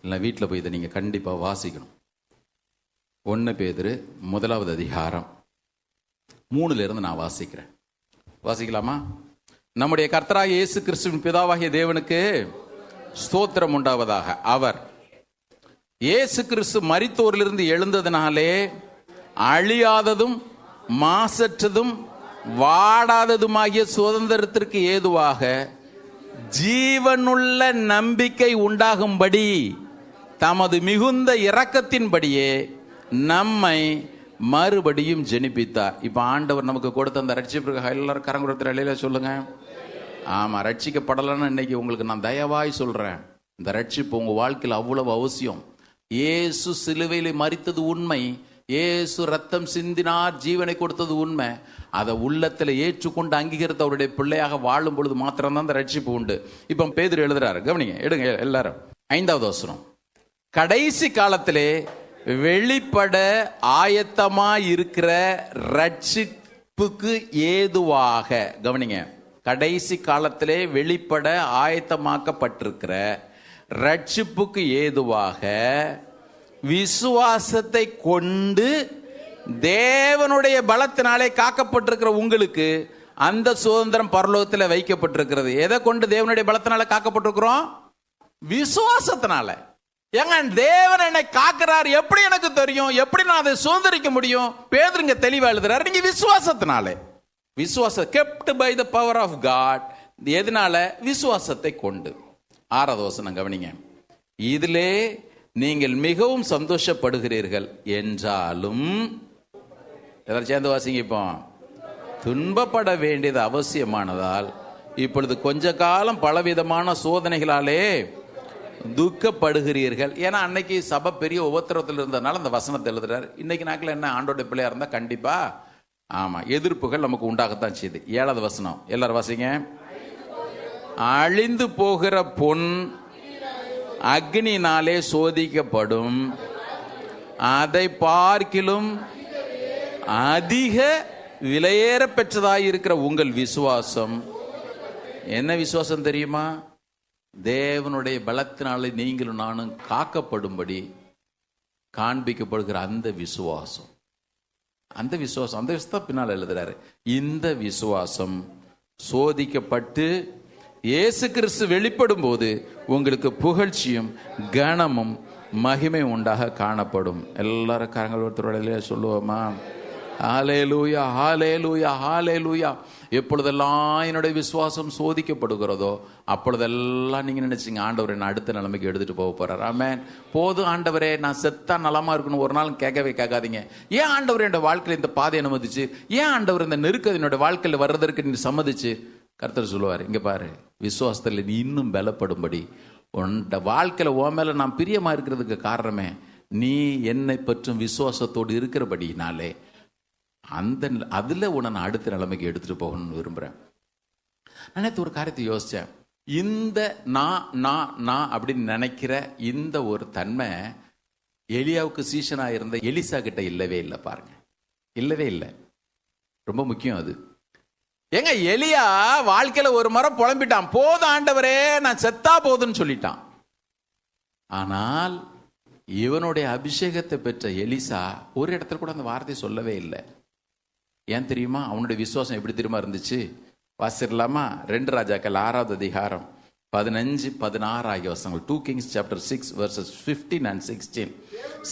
இல்லை வீட்டில் போய் இதை நீங்க கண்டிப்பா வாசிக்கணும். 1 பேதுரு 1வது அதிகாரம் 3 நான் வாசிக்கிறேன். வாசிக்கலாமா? நம்முடைய கர்த்தராகிய இயேசு கிறிஸ்துவின் பிதாவாகிய தேவனுக்கு ஸ்தோத்திரம் உண்டாவதாக. அவர் இயேசு கிறிஸ்து மரித்தோரிலிருந்து எழுந்ததினாலே அழியாததும் மாசற்றதும் வாடாததுமாகிய சுதந்திரத்திற்கு ஏதுவாக ஜீவனுள்ள நம்பிக்கை உண்டாகும்படி தமது மிகுந்த இரக்கத்தின்படியே நம்மை மறுபடியும் ஜெனிப்பித்தார். இப்ப ஆண்டவர் நமக்கு கொடுத்த அந்த ரட்சிப்புக்காக எல்லாரும் கரங்குறத்துல இலையில சொல்லுங்க. ஆமா, ரட்சிக்கப்படலன்னு இன்னைக்கு உங்களுக்கு நான் தயவாய் சொல்றேன். இந்த ரட்சிப்பு உங்க வாழ்க்கையில் அவ்வளவு அவசியம். இயேசு சிலுவையிலே மரித்தது உண்மை, இயேசு ரத்தம் சிந்தினார், ஜீவனை கொடுத்தது உண்மை. அதை உள்ளத்துல ஏற்றுக்கொண்டு அங்கீகரித்து அவருடைய பிள்ளையாக வாழும் பொழுது மாத்திரம்தான் அந்த ரட்சிப்பு உண்டு. இப்ப பேதுரு எழுதுறாரு, கவனிங்க, எடுங்க எல்லாரும். 5வது வசனம். கடைசி காலத்திலே வெளிப்பட ஆயத்தமாயிருக்கிற ரட்சிப்புக்கு ஏதுவாக, கவனிங்க, கடைசி காலத்திலே வெளிப்பட ஆயத்தமாக்கப்பட்டிருக்கிற ரட்சிப்புக்கு ஏதுவாக விசுவாசத்தை கொண்டு தேவனுடைய பலத்தினாலே காக்கப்பட்டிருக்கிற உங்களுக்கு அந்த சுதந்திரம் பரலோகத்தில் வைக்கப்பட்டிருக்கிறது. எதை கொண்டு தேவனுடைய பலத்தினால காக்கப்பட்டிருக்கிறோம்? விசுவாசத்தினால. ஏங்க தேவன் என்னை காக்கிறார் எப்படி எனக்கு தெரியும்? எப்படி நான் அதை சுதந்திரிக்க முடியும்? பேதுருங்க தெளிவா எழுதுறாரு, நீங்க விசுவாசத்தினாலே. விசுவாசம் kept by the power of God. எதனால? விசுவாசத்தை கொண்டு. 6வது வசனம் கவனிங்க. இதிலே நீங்கள் மிகவும் சந்தோஷப்படுகிறீர்கள் என்றாலும், எல்லாரும் சேர்ந்து வாசிங்க. இப்போ துன்பப்பட வேண்டியது அவசியமானதால் இப்பொழுது கொஞ்ச காலம் பலவிதமான சோதனைகளாலே துக்கப்படுகிறீர்கள். ஏன்னா அன்னைக்கு சபை பெரிய உபத்திரத்தில் இருந்ததுனால அந்த வசனத்தை எழுதுறாரு. இன்னைக்கு நாட்கள் என்ன, ஆண்டோட பிள்ளையா இருந்தா கண்டிப்பா ஆமா எதிர்ப்புகள் நமக்கு உண்டாகத்தான் செய்யுது. 7வது வசனம் எல்லாரும் வாசிங்க. அழிந்து போகிற பொன் அக்னினாலே சோதிக்கப்படும், அதை பார்க்கிலும் அதிக விலையேற பெற்றதாய் இருக்கிற உங்கள் விசுவாசம். என்ன விசுவாசம் தெரியுமா? தேவனுடைய பலத்தினாலே நீங்களும் நானும் காக்கப்படும்படி காண்பிக்கப்படுகிற அந்த விசுவாசம். அந்த விசுவாசம் பின்னால் எழுதுறாரு. இந்த விசுவாசம் சோதிக்கப்பட்டு இயேசு கிறிஸ்து வெளிப்படும் போது உங்களுக்கு புகழ்ச்சியும் கனமும் மகிமை உண்டாக காணப்படும். எல்லாரும் கரங்கள் ஒருத்தரோட சொல்லுவோமா? ஹல்லேலூயா, ஹல்லேலூயா, ஹல்லேலூயா. எப்பொழுதெல்லாம் என்னுடைய விசுவாசம் சோதிக்கப்படுகிறதோ அப்பொழுதெல்லாம் நீங்க நினைச்சீங்க ஆண்டவர் என்ன அடுத்த நிலைமைக்கு எடுத்துட்டு போக போறார். ஆமென். போதும் ஆண்டவரே, நான் செத்தா நலமா இருக்கணும் ஒரு நாள் கேட்காதீங்க. ஏன் ஆண்டவர் என்னோட வாழ்க்கையில இந்த பாதை அனுமதிச்சு? ஏன் ஆண்டவர் இந்த நெருக்கடி என்னோட வாழ்க்கையில வர்றதற்கு நீ சம்மதிச்சு? கர்த்தர் சொல்லுவார், இங்க பாரு, விசுவாசத்துல நீ இன்னும் பலப்படும்படி உன்னோட வாழ்க்கையில உன் மேல நான் பிரியமா இருக்கிறதுக்கு காரணமே நீ என்னை பற்றும் விசுவாசத்தோடு இருக்கிறபடினாலே அதுல உன்னை நான் அடுத்த நிலைமைக்கு எடுத்துட்டு போகணும்னு விரும்புறேன். நான் ஒரு காரியத்தை யோசிச்சேன். இந்த நான் அப்படின்னு நினைக்கிற இந்த ஒரு தன்மை எலியாவுக்கு சீஷனா இருந்த எலிசா கிட்ட இல்லவே இல்லை. பாருங்க, இல்லவே இல்லை. ரொம்ப முக்கியம் அது. ஏங்க எலியா வாழ்க்கையில ஒரு முறை புலம்பிட்டான், போதும் ஆண்டவரே நான் செத்தா போதுன்னு சொல்லிட்டான். ஆனால் இவனுடைய அபிஷேகத்தை பெற்ற எலிசா ஒரு இடத்துல கூட அந்த வார்த்தையை சொல்லவே இல்லை. ஏன் தெரியுமா? அவனுடைய விசுவாசம் எப்படி தெரியுமா இருந்துச்சு? வாசிடலாமா? 2 ராஜாக்கள் 6வது அதிகாரம் 15-16 ஆகிய வசனங்கள். 2 Kings chapter 6 verses 15 and 16.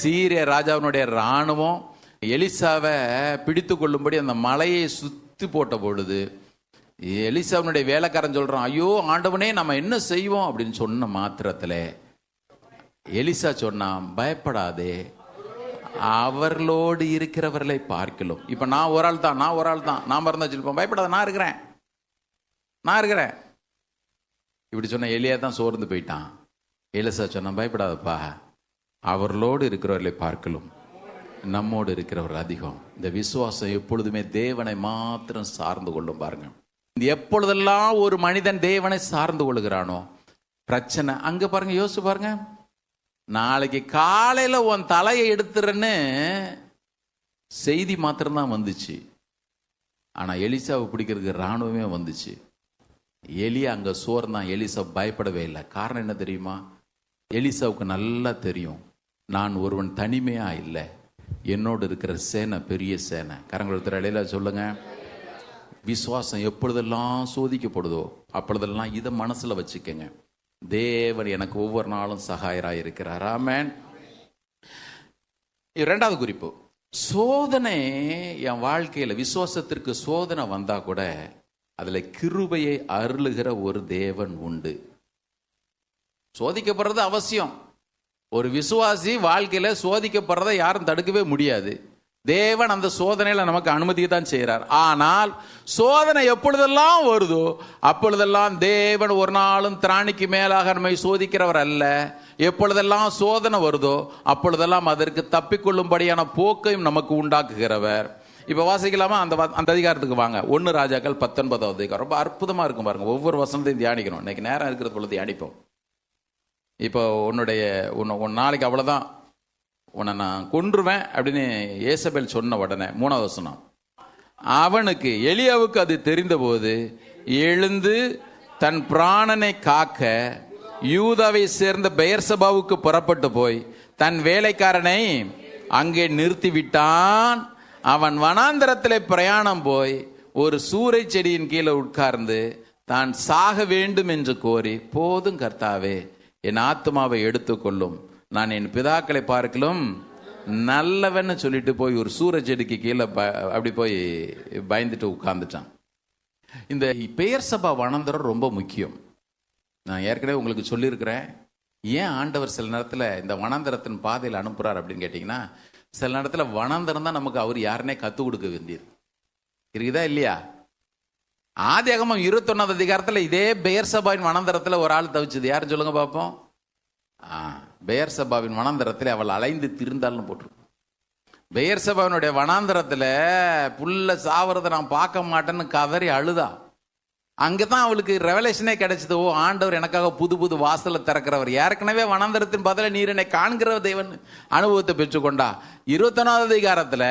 சீரிய ராஜாவினுடைய ராணுவம் எலிசாவை பிடித்து கொள்ளும்படி அந்த மலையை சுத்தி போட்ட பொழுது எலிசாவினுடைய வேலைக்காரன் சொல்றான், ஐயோ ஆண்டவனே நம்ம என்ன செய்வோம் அப்படின்னு சொன்ன மாத்திரத்துல எலிசா சொன்னான், பயப்படாதே, அவர்களோடு இருக்கிறவர்களை பார்க்கலாம். இப்ப நான் ஒரு ஆள் தான், நான் மறந்து வச்சிருப்போம். பயப்படாத, நான் இருக்கிறேன் இப்படி சொன்ன எலியா தான் சோர்ந்து போயிட்டான். எலிசா சொன்னான், பயப்படாதப்பா, அவர்களோடு இருக்கிறவர்களை பார்க்கலாம், நம்மோடு இருக்கிறவர் அதிகம். இந்த விசுவாசம் எப்பொழுதுமே தேவனை மாத்திரம் சார்ந்து கொள்ளும். பாருங்க, எப்பொழுதெல்லாம் ஒரு மனிதன் தேவனை சார்ந்து கொள்ளுகிறானோ பிரச்சனை அங்க பாருங்க. யோசிச்சு பாருங்க, நாளைக்கு காலையில உன் தலையை எடுத்துறன்னு செய்தி மாத்திரம்தான் வந்துச்சு. ஆனா எலிசாவை பிடிக்கிறதுக்கு ராணுவமே வந்துச்சு. எலியா அங்க சோர்ந்தான். எலிசா பயப்படவே இல்லை. காரணம் என்ன தெரியுமா? எலிசாவுக்கு நல்லா தெரியும், நான் ஒருவன் தனிமையா இல்லை, என்னோடு இருக்கிற சேனை பெரிய சேனை. கரங்கள் இடையில சொல்லுங்க. விசுவாசம் எப்பொழுதெல்லாம் சோதிக்கப்படுதோ அப்பொழுதெல்லாம் இதை மனசுல வச்சுக்கங்க, தேவன் எனக்கு ஒவ்வொரு நாளும் சகாயராய் இருக்கிறார். ஆமென். 2வது குறிப்பு, சோதனை என் வாழ்க்கையில விசுவாசத்திற்கு சோதனை வந்தா கூட அதுல கிருபையை அருளுகிற ஒரு தேவன் உண்டு. சோதிக்கப்படுறது அவசியம். ஒரு விசுவாசி வாழ்க்கையில சோதிக்கப்படுறதை யாரும் தடுக்கவே முடியாது. தேவன் அந்த சோதனையில நமக்கு அனுமதியை தான் செய்கிறார். ஆனால் சோதனை எப்பொழுதெல்லாம் வருதோ அப்பொழுதெல்லாம் தேவன் ஒரு நாளும் திராணிக்கு மேலாக நம்மை சோதிக்கிறவர் அல்ல. எப்பொழுதெல்லாம் சோதனை வருதோ அப்பொழுதெல்லாம் அதற்கு தப்பிக்கொள்ளும்படியான போக்கையும் நமக்கு உண்டாக்குகிறவர். இப்ப வாசிக்கலாமா? அந்த அதிகாரத்துக்கு வாங்க. 1 ராஜாக்கள் 19வது அதிகாரம். ரொம்ப அற்புதமா இருக்கும் பாருங்க. ஒவ்வொரு வசனத்தையும் தியானிக்கணும். இன்னைக்கு நேரம் இருக்கிறது போல தியானிப்போம். இப்போ உன் நாளைக்கு அவ்வளவுதான், உன்னை நான் கொன்றுவேன் அப்படின்னு ஏசபேல் சொன்ன உடனே 3வது வசனம், அவனுக்கு எலியாவுக்கு அது தெரிந்தபோது எழுந்து தன் பிராணனை காக்க யூதாவை சேர்ந்த பெயர்சபாவுக்கு புறப்பட்டு போய் தன் வேலைக்காரனை அங்கே நிறுத்திவிட்டான். அவன் வனாந்தரத்திலே பிரயாணம் போய் ஒரு சூரை செடியின் கீழே உட்கார்ந்து தான் சாக வேண்டும் என்று கோரி, போதும் கர்த்தாவே, என் ஆத்மாவை எடுத்துக்கொள்ளும், நான் என் பிதாக்களை பார்க்கலும் நல்லவன்னு சொல்லிட்டு போய் ஒரு சூர செடிக்கு கீழே அப்படி போய் பயந்துட்டு உட்கார்ந்துட்டான். இந்த பெயர் சபா வனாந்தரம் ரொம்ப முக்கியம். நான் ஏற்கனவே உங்களுக்கு சொல்லியிருக்கிறேன். ஏன் ஆண்டவர் சில நேரத்தில் இந்த வனாந்தரத்தின் பாதையில் அனுப்புறார் அப்படின்னு கேட்டிங்கன்னா, சில நேரத்தில் வனாந்தரம் தான் நமக்கு அவர் யாருன்னே கற்றுக் கொடுக்க வேண்டியது இருக்குதா இல்லையா? ஆதியாகமம் 21 அதிகாரத்தில் இதே பெயர் சபாவின் வனாந்தரத்தில் ஒரு ஆள் தவிச்சது யாருன்னு சொல்லுங்க பார்ப்போம். பெயர் சபாவின் வனாந்தரத்தில் அவள் அலைந்து திரிந்தாள்னு போட்டிருக்கும். பெயர் சபாவினுடைய வனாந்தரத்தில் புல்ல சாவறதை நான் பார்க்க மாட்டேன்னு கதறி அழுதா. அங்கதான் அவளுக்கு ரெவலேஷனே கிடைச்சது. ஓ, ஆண்டவர் எனக்காக புது புது வாசலை திறக்கிறவர். ஏற்கனவே வனாந்தரத்தின் பதில நீர் என்னை காண்கிற தேவன் அனுபவத்தை பெற்றுக்கொண்டா. 21 அதிகாரத்துல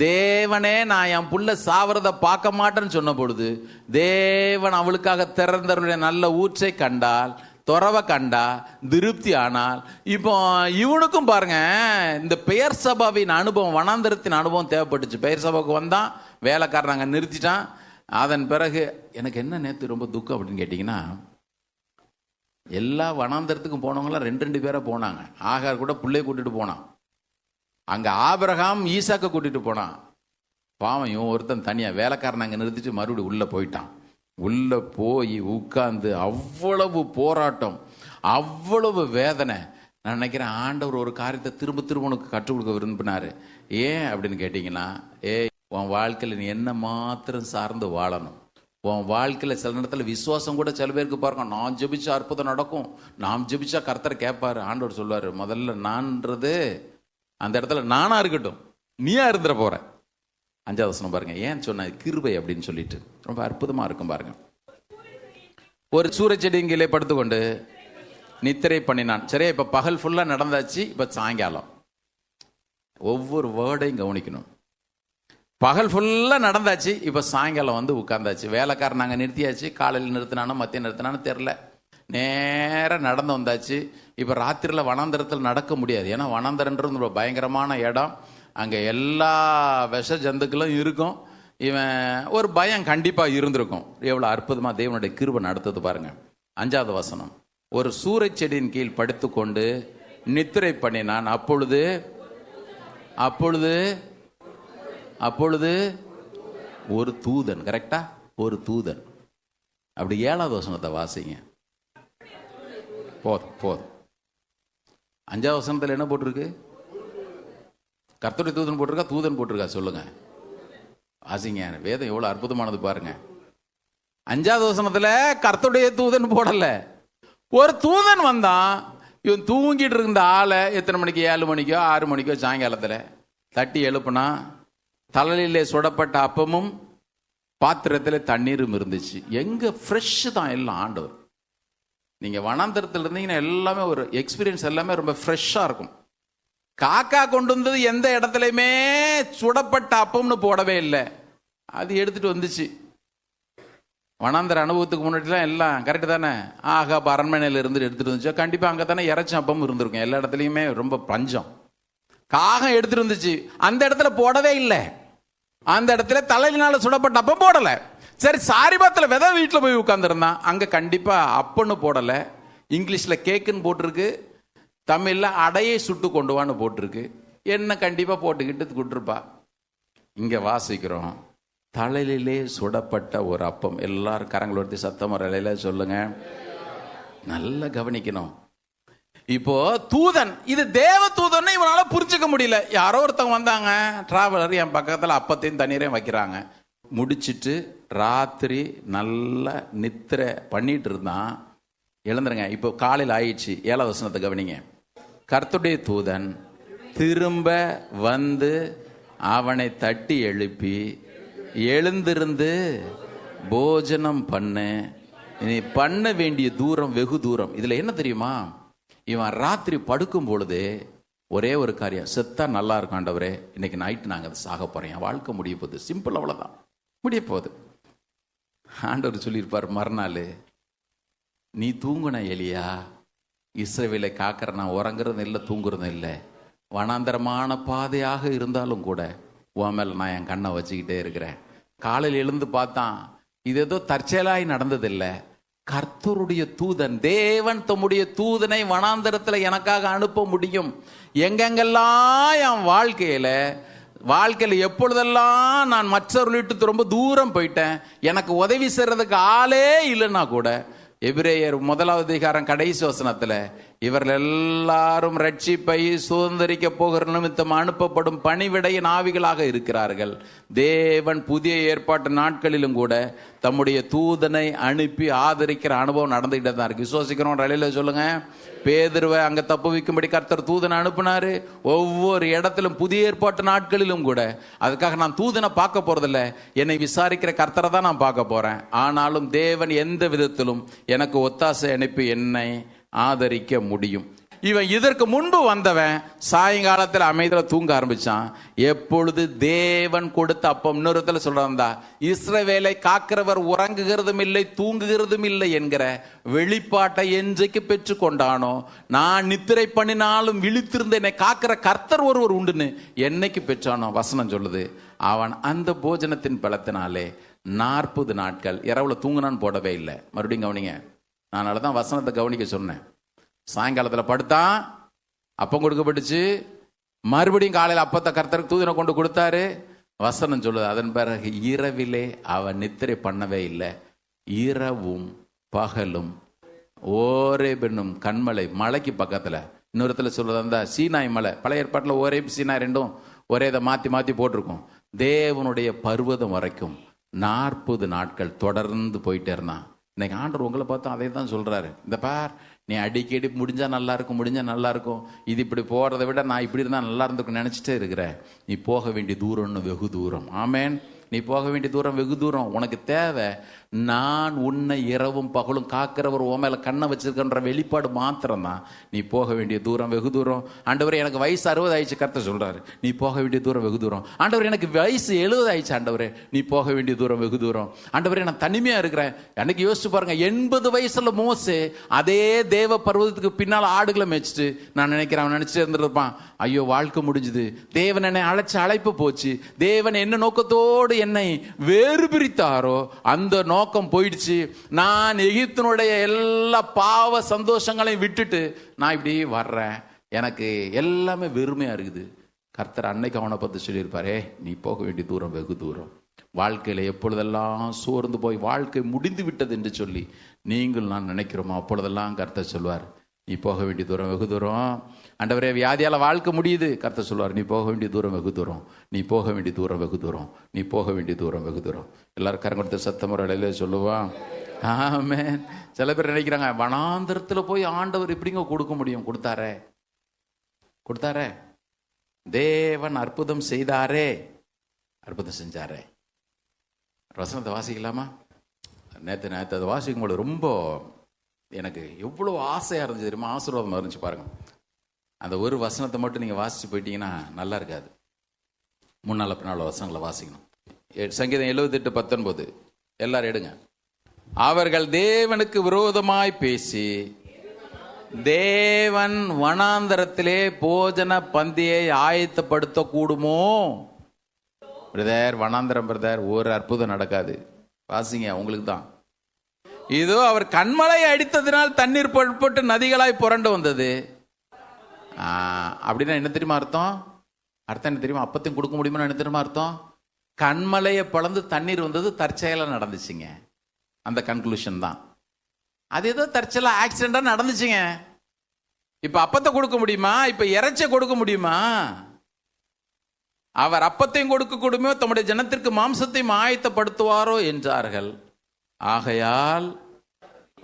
தேவனே நான் என் புள்ள சாவறதை பார்க்க மாட்டேன்னு சொன்ன பொழுது தேவன் அவளுக்காக திறந்தவருடைய நல்ல ஊற்றை கண்டால், துறவை கண்டா, திருப்தி ஆனால். இப்போ இவனுக்கும் பாருங்க இந்த பெயர் சபாவின் அனுபவம், வனாந்தரத்தின் அனுபவம் தேவைப்பட்டுச்சு. பெயர் சபாவுக்கு வந்தான், வேலைக்காரன் அங்கே நிறுத்திட்டான். அதன் பிறகு எனக்கு என்ன நேற்று ரொம்ப துக்கம் அப்படின்னு கேட்டிங்கன்னா, எல்லா வனாந்தரத்துக்கும் போனவங்களாம் 2 பேரை போனாங்க. ஆகார் கூட பிள்ளைய கூட்டிட்டு போனான். அங்கே ஆபிரகாம் ஈசாக்க கூட்டிட்டு போனான். பாவம் இவன் ஒருத்தன் தனியாக வேலைக்காரன் அங்கே நிறுத்திட்டு மறுபடியும் உள்ளே போயிட்டான். உள்ளே போய் உட்கார்ந்து அவ்வளவு போராட்டம், அவ்வளவு வேதனை. நான் நினைக்கிறேன் ஆண்டவர் ஒரு காரியத்தை திரும்ப திரும்ப உனக்கு கற்றுக் கொடுக்க விரும்பினாரு. ஏன் அப்படின்னு கேட்டிங்கன்னா, உன் வாழ்க்கையில் நீ என்ன மாத்திரம் சார்ந்து வாழணும். உன் வாழ்க்கையில் சில நேரத்தில் விசுவாசம் கூட சில பேருக்கு பாருங்க, நான் ஜெபிச்சா அற்புதம் நடக்கும், நாம் ஜெபிச்சா கர்த்தர் கேட்பாரு. ஆண்டவர் சொல்லுவார், முதல்ல நான்றது அந்த இடத்துல நானா இருக்கட்டும், நீயா இருந்துட போற. 5வது வசனம் பாருங்க. ஏன் சொன்ன கிருபை அப்படின்னு சொல்லிட்டு ரொம்ப அற்புதமா இருக்கும் பாருங்க. ஒரு சூரச்செடியிலே படுத்துக்கொண்டு நித்திரை பண்ணினான். சரியா, இப்ப பகல் ஃபுல்லா நடந்தாச்சு. இப்ப சாயங்காலம் ஒவ்வொரு வேர்டையும் கவனிக்கணும். பகல் ஃபுல்லா நடந்தாச்சு, இப்ப சாயங்காலம் வந்து உட்கார்ந்தாச்சு. வேலைக்காரன் நாங்கள் நிறுத்தியாச்சு. காலையில் நிறுத்தினானோ மத்தியம் நிறுத்தினானோ தெரில, நேரம் நடந்து வந்தாச்சு. இப்போ ராத்திரியில் வனாந்தரத்தில் நடக்க முடியாது. ஏன்னா வனாந்தரன்றது ஒரு பயங்கரமான இடம். அங்கே எல்லா விஷ ஜந்துக்களும் இருக்கும். இவன் ஒரு பயம் கண்டிப்பாக இருந்திருக்கும். எவ்வளோ அற்புதமாக தேவனுடைய கிருபை நடத்துது பாருங்க. 5வது வசனம். ஒரு சூரச் செடியின் கீழ் படுத்துக்கொண்டு நித்திரை பண்ணினான். அப்பொழுது ஒரு தூதன். கரெக்டா, ஒரு தூதன். அப்படி 7வது வசனத்தை வாசிங்க. போதும். 5வது வசனத்தில் என்ன போட்டிருக்கு? கர்த்தருடைய தூதன் போட்டிருக்கா, தூதன் போட்டிருக்கா? சொல்லுங்க, வாசிங்க. வேதம் எவ்வளவு அற்புதமானது பாருங்க. 5வது வசனத்துல கர்த்தருடைய தூதன் போடல, ஒரு தூதன் வந்தான். இவன் தூங்கிட்டு இருந்த ஆளை எத்தனை மணிக்கு, 7 மணிக்கோ 6 மணிக்கோ சாயங்காலத்துல தட்டி எழுப்புனா, தலையிலே சுடப்பட்ட அப்பமும் பாத்திரத்தில் தண்ணீரும் இருந்துச்சு. எங்க ஃப்ரெஷ் தான் எல்லாம். ஆண்டவர், நீங்க வனாந்தரத்தில் இருந்தீங்கன்னா எல்லாமே ஒரு எக்ஸ்பீரியன்ஸ், எல்லாமே ரொம்ப ஃப்ரெஷ்ஷா இருக்கும். காக்கா கொண்டு வந்தது எந்த இடத்துலையுமே சுடப்பட்ட அப்பம்னு போடவே இல்லை, அது எடுத்துட்டு வந்துச்சு. வனாந்தர அனுபவத்துக்கு முன்னாடிலாம் எல்லாம் கரெக்டு தானே. ஆகா, அரண்மனையில் இருந்து எடுத்துட்டு வந்துச்சோ கண்டிப்பா அங்கே தானே இறைச்சி அப்பம் இருந்திருக்கும். எல்லா இடத்துலையுமே ரொம்ப பஞ்சம். காகம் எடுத்துட்டு வந்துச்சு, அந்த இடத்துல போடவே இல்லை. அந்த இடத்துல தலையினால சுடப்பட்ட அப்பம் போடல. சரி, சாரிபாத்துல விதை வீட்டில் போய் உட்கார்ந்துருந்தான், அங்க கண்டிப்பா அப்பன்னு போடல. இங்கிலீஷ்ல கேக்குன்னு போட்டிருக்கு, தமிழ்ல அடையை சுட்டு கொண்டு வான்னு போட்டிருக்கு. என்ன கண்டிப்பா போட்டுக்கிட்டு கொடுத்துருப்பா. இங்க வாசிக்கிறோம், தலையிலே சுடப்பட்ட ஒரு அப்பம். எல்லாரும் கரங்களோட சத்தம் இலையில சொல்லுங்க. நல்லா கவனிக்கணும். இப்போ தூதன், இது தேவ தூதன் இவனால புரிஞ்சுக்க முடியல. யாரோ ஒருத்தவங்க வந்தாங்க, டிராவலர், என் பக்கத்துல அப்பத்தையும் தண்ணீரையும் வைக்கிறாங்க. முடிச்சிட்டு ராத்திரி நல்லா நித்திரை பண்ணிட்டு இருந்தான். எழுந்துருங்க, இப்போ காலையில் ஆயிடுச்சு. 7வது வசனத்தை கவனிங்க. கர்த்தருடைய தூதன் திரும்ப வந்து அவனை தட்டி எழுப்பி, எழுந்திருந்து போஜனம் பண்ணு, நீ பண்ண வேண்டிய தூரம் வெகு தூரம். இதுல என்ன தெரியுமா, இவன் ராத்திரி படுக்கும் பொழுது ஒரே ஒரு காரியம், செத்தா நல்லா இருக்கும் ஆண்டவரே, இன்னைக்கு நைட்டு நாங்கள் சாக போறேன், என் வாழ்க்கை முடிய போகுது. சிம்பிள், அவ்வளவுதான், முடிய போகுது. ஆண்டவர் சொல்லியிருப்பார் மறுநாள், நீ தூங்குன எலியா, இஸ்ரவேலை காக்கிற நான் உறங்குறதும் இல்லை தூங்குறதும் இல்லை. வனாந்தரமான பாதையாக இருந்தாலும் கூட உன் மேல நான் என் கண்ணை வச்சுக்கிட்டே இருக்கிறேன். காலையில் எழுந்து பார்த்தான், இது ஏதோ தற்செயலாய் நடந்ததில்லை, கர்த்தருடைய தூதன், தேவன் தம்முடைய தூதனை வனாந்தரத்துல எனக்காக அனுப்ப முடியும். எங்கெங்கெல்லாம் என் வாழ்க்கையில எப்பொழுதெல்லாம் நான் மற்றவர்களிட்டு ரொம்ப தூரம் போயிட்டேன், எனக்கு உதவி செய்யறதுக்கு ஆளே இல்லைன்னா கூட, எபிரேயர் 1வது அதிகாரம் கடைசி வசனத்துல, இவர்கள் எல்லாரும் ரட்சிப்பை சுதந்திரிக்க போகிற நிமித்தம் அனுப்பப்படும் பணிவிடையின் ஆவிகளாக இருக்கிறார்கள். தேவன் புதிய ஏற்பாட்டு நாட்களிலும் கூட தம்முடைய தூதனை அனுப்பி ஆதரிக்கிற அனுபவம் நடந்துகிட்டே தான் இருக்கு. விசுவாசிக்கிறோம் ரயில சொல்லுங்க. பேதுருவை அங்க தப்பு வைக்கும்படி கர்த்தர் தூதனை அனுப்புனாரு. ஒவ்வொரு இடத்திலும் புதிய ஏற்பாட்டு நாட்களிலும் கூட, அதுக்காக நான் தூதனை பார்க்க போறதில்ல, என்னை விசாரிக்கிற கர்த்தரை தான் நான் பார்க்க போறேன். ஆனாலும் தேவன் எந்த விதத்திலும் எனக்கு ஒத்தாசை அனுப்பி என்னை ஆதரிக்க முடியும். இவன் இதற்கு முன்பு வந்தவன் சாயங்காலத்தில் அமைதியில் தூங்க ஆரம்பிச்சான். எப்பொழுது தேவன் கொடுத்த அப்பம், இன்னொருத்துல சொல்றா, இஸ்ரவேலை காக்கிறவர் உறங்குகிறதும் இல்லை தூங்குகிறதும் இல்லை என்கிற வெளிப்பாட்டை என்றைக்கு பெற்று கொண்டானோ, நான் நித்திரை பண்ணினாலும் விழித்திருந்த என்னை காக்கிற கர்த்தர் ஒருவர் உண்டுன்னு என்னைக்கு பெற்றானோ, வசனம் சொல்லுது, அவன் அந்த போஜனத்தின் பலத்தினாலே 40 நாட்கள் இரவுல தூங்குனான்னு போடவே இல்லை. மறுபடியும் கவனிங்க, அதனால தான் வசனத்தை கவனிக்க சொன்னேன். சாயங்காலத்தில் படுத்தான், அப்பம் கொடுக்கப்பட்டுச்சு, மறுபடியும் காலையில் அப்பத்தை கர்த்தருக்கு தூதனை கொண்டு கொடுத்தாரு. வசனம் சொல்லுது, அதன் பிறகு இரவிலே அவன் நித்திரை பண்ணவே இல்லை. இரவும் பகலும் ஒரே பெண்ணும் கண்மலை, மலைக்கு பக்கத்தில், இன்னொருத்துல சொல்றது அந்த சீனாய் மலை, பழைய ஏற்பாட்டில் ஒரே சீனாய் ரெண்டும் ஒரே இதை மாற்றி மாற்றி போட்டிருக்கும். தேவனுடைய பர்வதம் வரைக்கும் 40 நாட்கள் தொடர்ந்து போயிட்டே இருந்தான். இன்னைக்கு ஆண்டவர் உங்களை பார்த்தா அதே தான் சொல்றாரு. இந்த பார், நீ அடிக்கடி முடிஞ்சா நல்லா இருக்கும், இது இப்படி போறதை விட நான் இப்படி இருந்தா நல்லா இருந்திருக்கும் நினைச்சிட்டே இருக்கிற, நீ போக வேண்டிய தூரம்னு வெகு தூரம். ஆமேன். நீ போக வேண்டிய தூரம் வெகு தூரம். உனக்கு தேவை, நான் உன்னை இரவும் பகலும் காக்கிறவர் உன் மேல கண்ணை வச்சிருக்கின்ற வெளிப்பாடு மாத்திரம் தான். நீ போக வேண்டிய தூரம் வெகு தூரம். ஆண்டவரே எனக்கு வயசு 60 ஆயிடுச்சு, கர்த்தர் சொல்றாரு, நீ போக வேண்டிய தூரம் வெகு தூரம். ஆண்டவரே எனக்கு வயசு 70 ஆயிடுச்சு, ஆண்டவரே நீ போக வேண்டிய தூரம் வெகு தூரம். ஆண்டவரே நான் தனிமையா இருக்கிறேன். அன்னைக்கு யோசிச்சு பாருங்க, 80 வயசுல மோசே அதே தேவ பர்வதத்துக்கு பின்னால் ஆடுகளை மேய்ச்சிட்டு, நான் நினைக்கிறேன் அவன் நினைச்சிட்டு இருந்திருப்பான், ஐயோ வாழ்க்கை முடிஞ்சுது, தேவன் என்னை அழைப்பு போச்சு, தேவன் என்ன நோக்கத்தோடு என்னை வேறு பிரித்தாரோ அந்த நோக்கம் போயிடுச்சு, நான் எகிப்தினுடைய எல்லா பாவ சந்தோஷங்களையும் விட்டுட்டு நான் இப்படி வர்றேன், எனக்கு எல்லாமே வெறுமையா இருக்குது. கர்த்தர் அன்னைக்கு அவனை பார்த்து சொல்லியிருப்பாரே, நீ போக வேண்டிய தூரம் வெகு தூரம். வாழ்க்கையில எப்பொழுதெல்லாம் சோர்ந்து போய் வாழ்க்கை முடிந்து விட்டது என்று சொல்லி நீங்கள் நான் நினைக்கிறோமோ, அப்பொழுதெல்லாம் கர்த்தர் சொல்வார், நீ போக வேண்டிய தூரம் வெகு தூரம். ஆண்டவரே வியாதியால வாழ்க்கை முடியுது, கர்த்தர் சொல்வார், நீ போக வேண்டிய தூரம் வெகு தூரம், நீ போக வேண்டிய தூரம் வெகு தூரம், நீ போக வேண்டிய தூரம் வெகு தூரம். எல்லாரும் கரம் கொடுத்த சத்தமுறை இடையில சொல்லுவான். ஆமென். சில பேர் நினைக்கிறாங்க, வனாந்தரத்துல போய் ஆண்டவர் எப்படிங்க கொடுக்க முடியும்? கொடுத்தாரே, தேவன் அற்புதம் செய்தாரே, அற்புதம் செஞ்சாரே. வசனத்தை வாசிக்கலாமா? நேற்று அதை வாசிக்கும் போது ரொம்ப எனக்கு எவ்வளோ ஆசையாக இருந்துச்சு தெரியுமா, ஆசீர்வாதமாக இருந்துச்சு பாருங்க. அந்த ஒரு வசனத்தை மட்டும் நீங்கள் வாசித்து போயிட்டீங்கன்னா நல்லா இருக்காது. முன்னால பின்னால் வசனங்களை வாசிக்கணும். சங்கீதம் 78:19 எல்லாரும் எடுங்க. அவர்கள் தேவனுக்கு விரோதமாய் பேசி தேவன் வனாந்தரத்திலே போஜன பந்தியை ஆயத்தப்படுத்த கூடுமோ? பிரதர், வனாந்தரம் பிரதர், ஒரு அற்புதம் நடக்காது. வாசிங்க, உங்களுக்கு தான். இதோ அவர் கண்மலை அடித்ததினால் தண்ணீர் புறப்பட்டு நதிகளாய் புரண்டு வந்தது. அப்படின்னா என்ன தெரியுமா அர்த்தம்? என்ன தெரியுமா? அப்பத்தையும் கொடுக்க முடியுமா? என்ன தெரியுமா அர்த்தம்? கண்மலையை பிளந்து தண்ணீர் வந்தது தற்செயலா நடந்துச்சுங்க. அந்த கன்க்ளூஷன் தான். அது ஏதோ தற்செயலா ஆக்சிடென்டா நடந்துச்சுங்க. இப்ப அப்பத்தை கொடுக்க முடியுமா? இப்ப இறைச்ச கொடுக்க முடியுமா? அவர் அப்பத்தையும் கொடுக்க கூடுமோ, தம்முடைய ஜனத்திற்கு மாம்சத்தையும் ஆயத்தப்படுத்துவாரோ என்றார்கள். ஆகையால்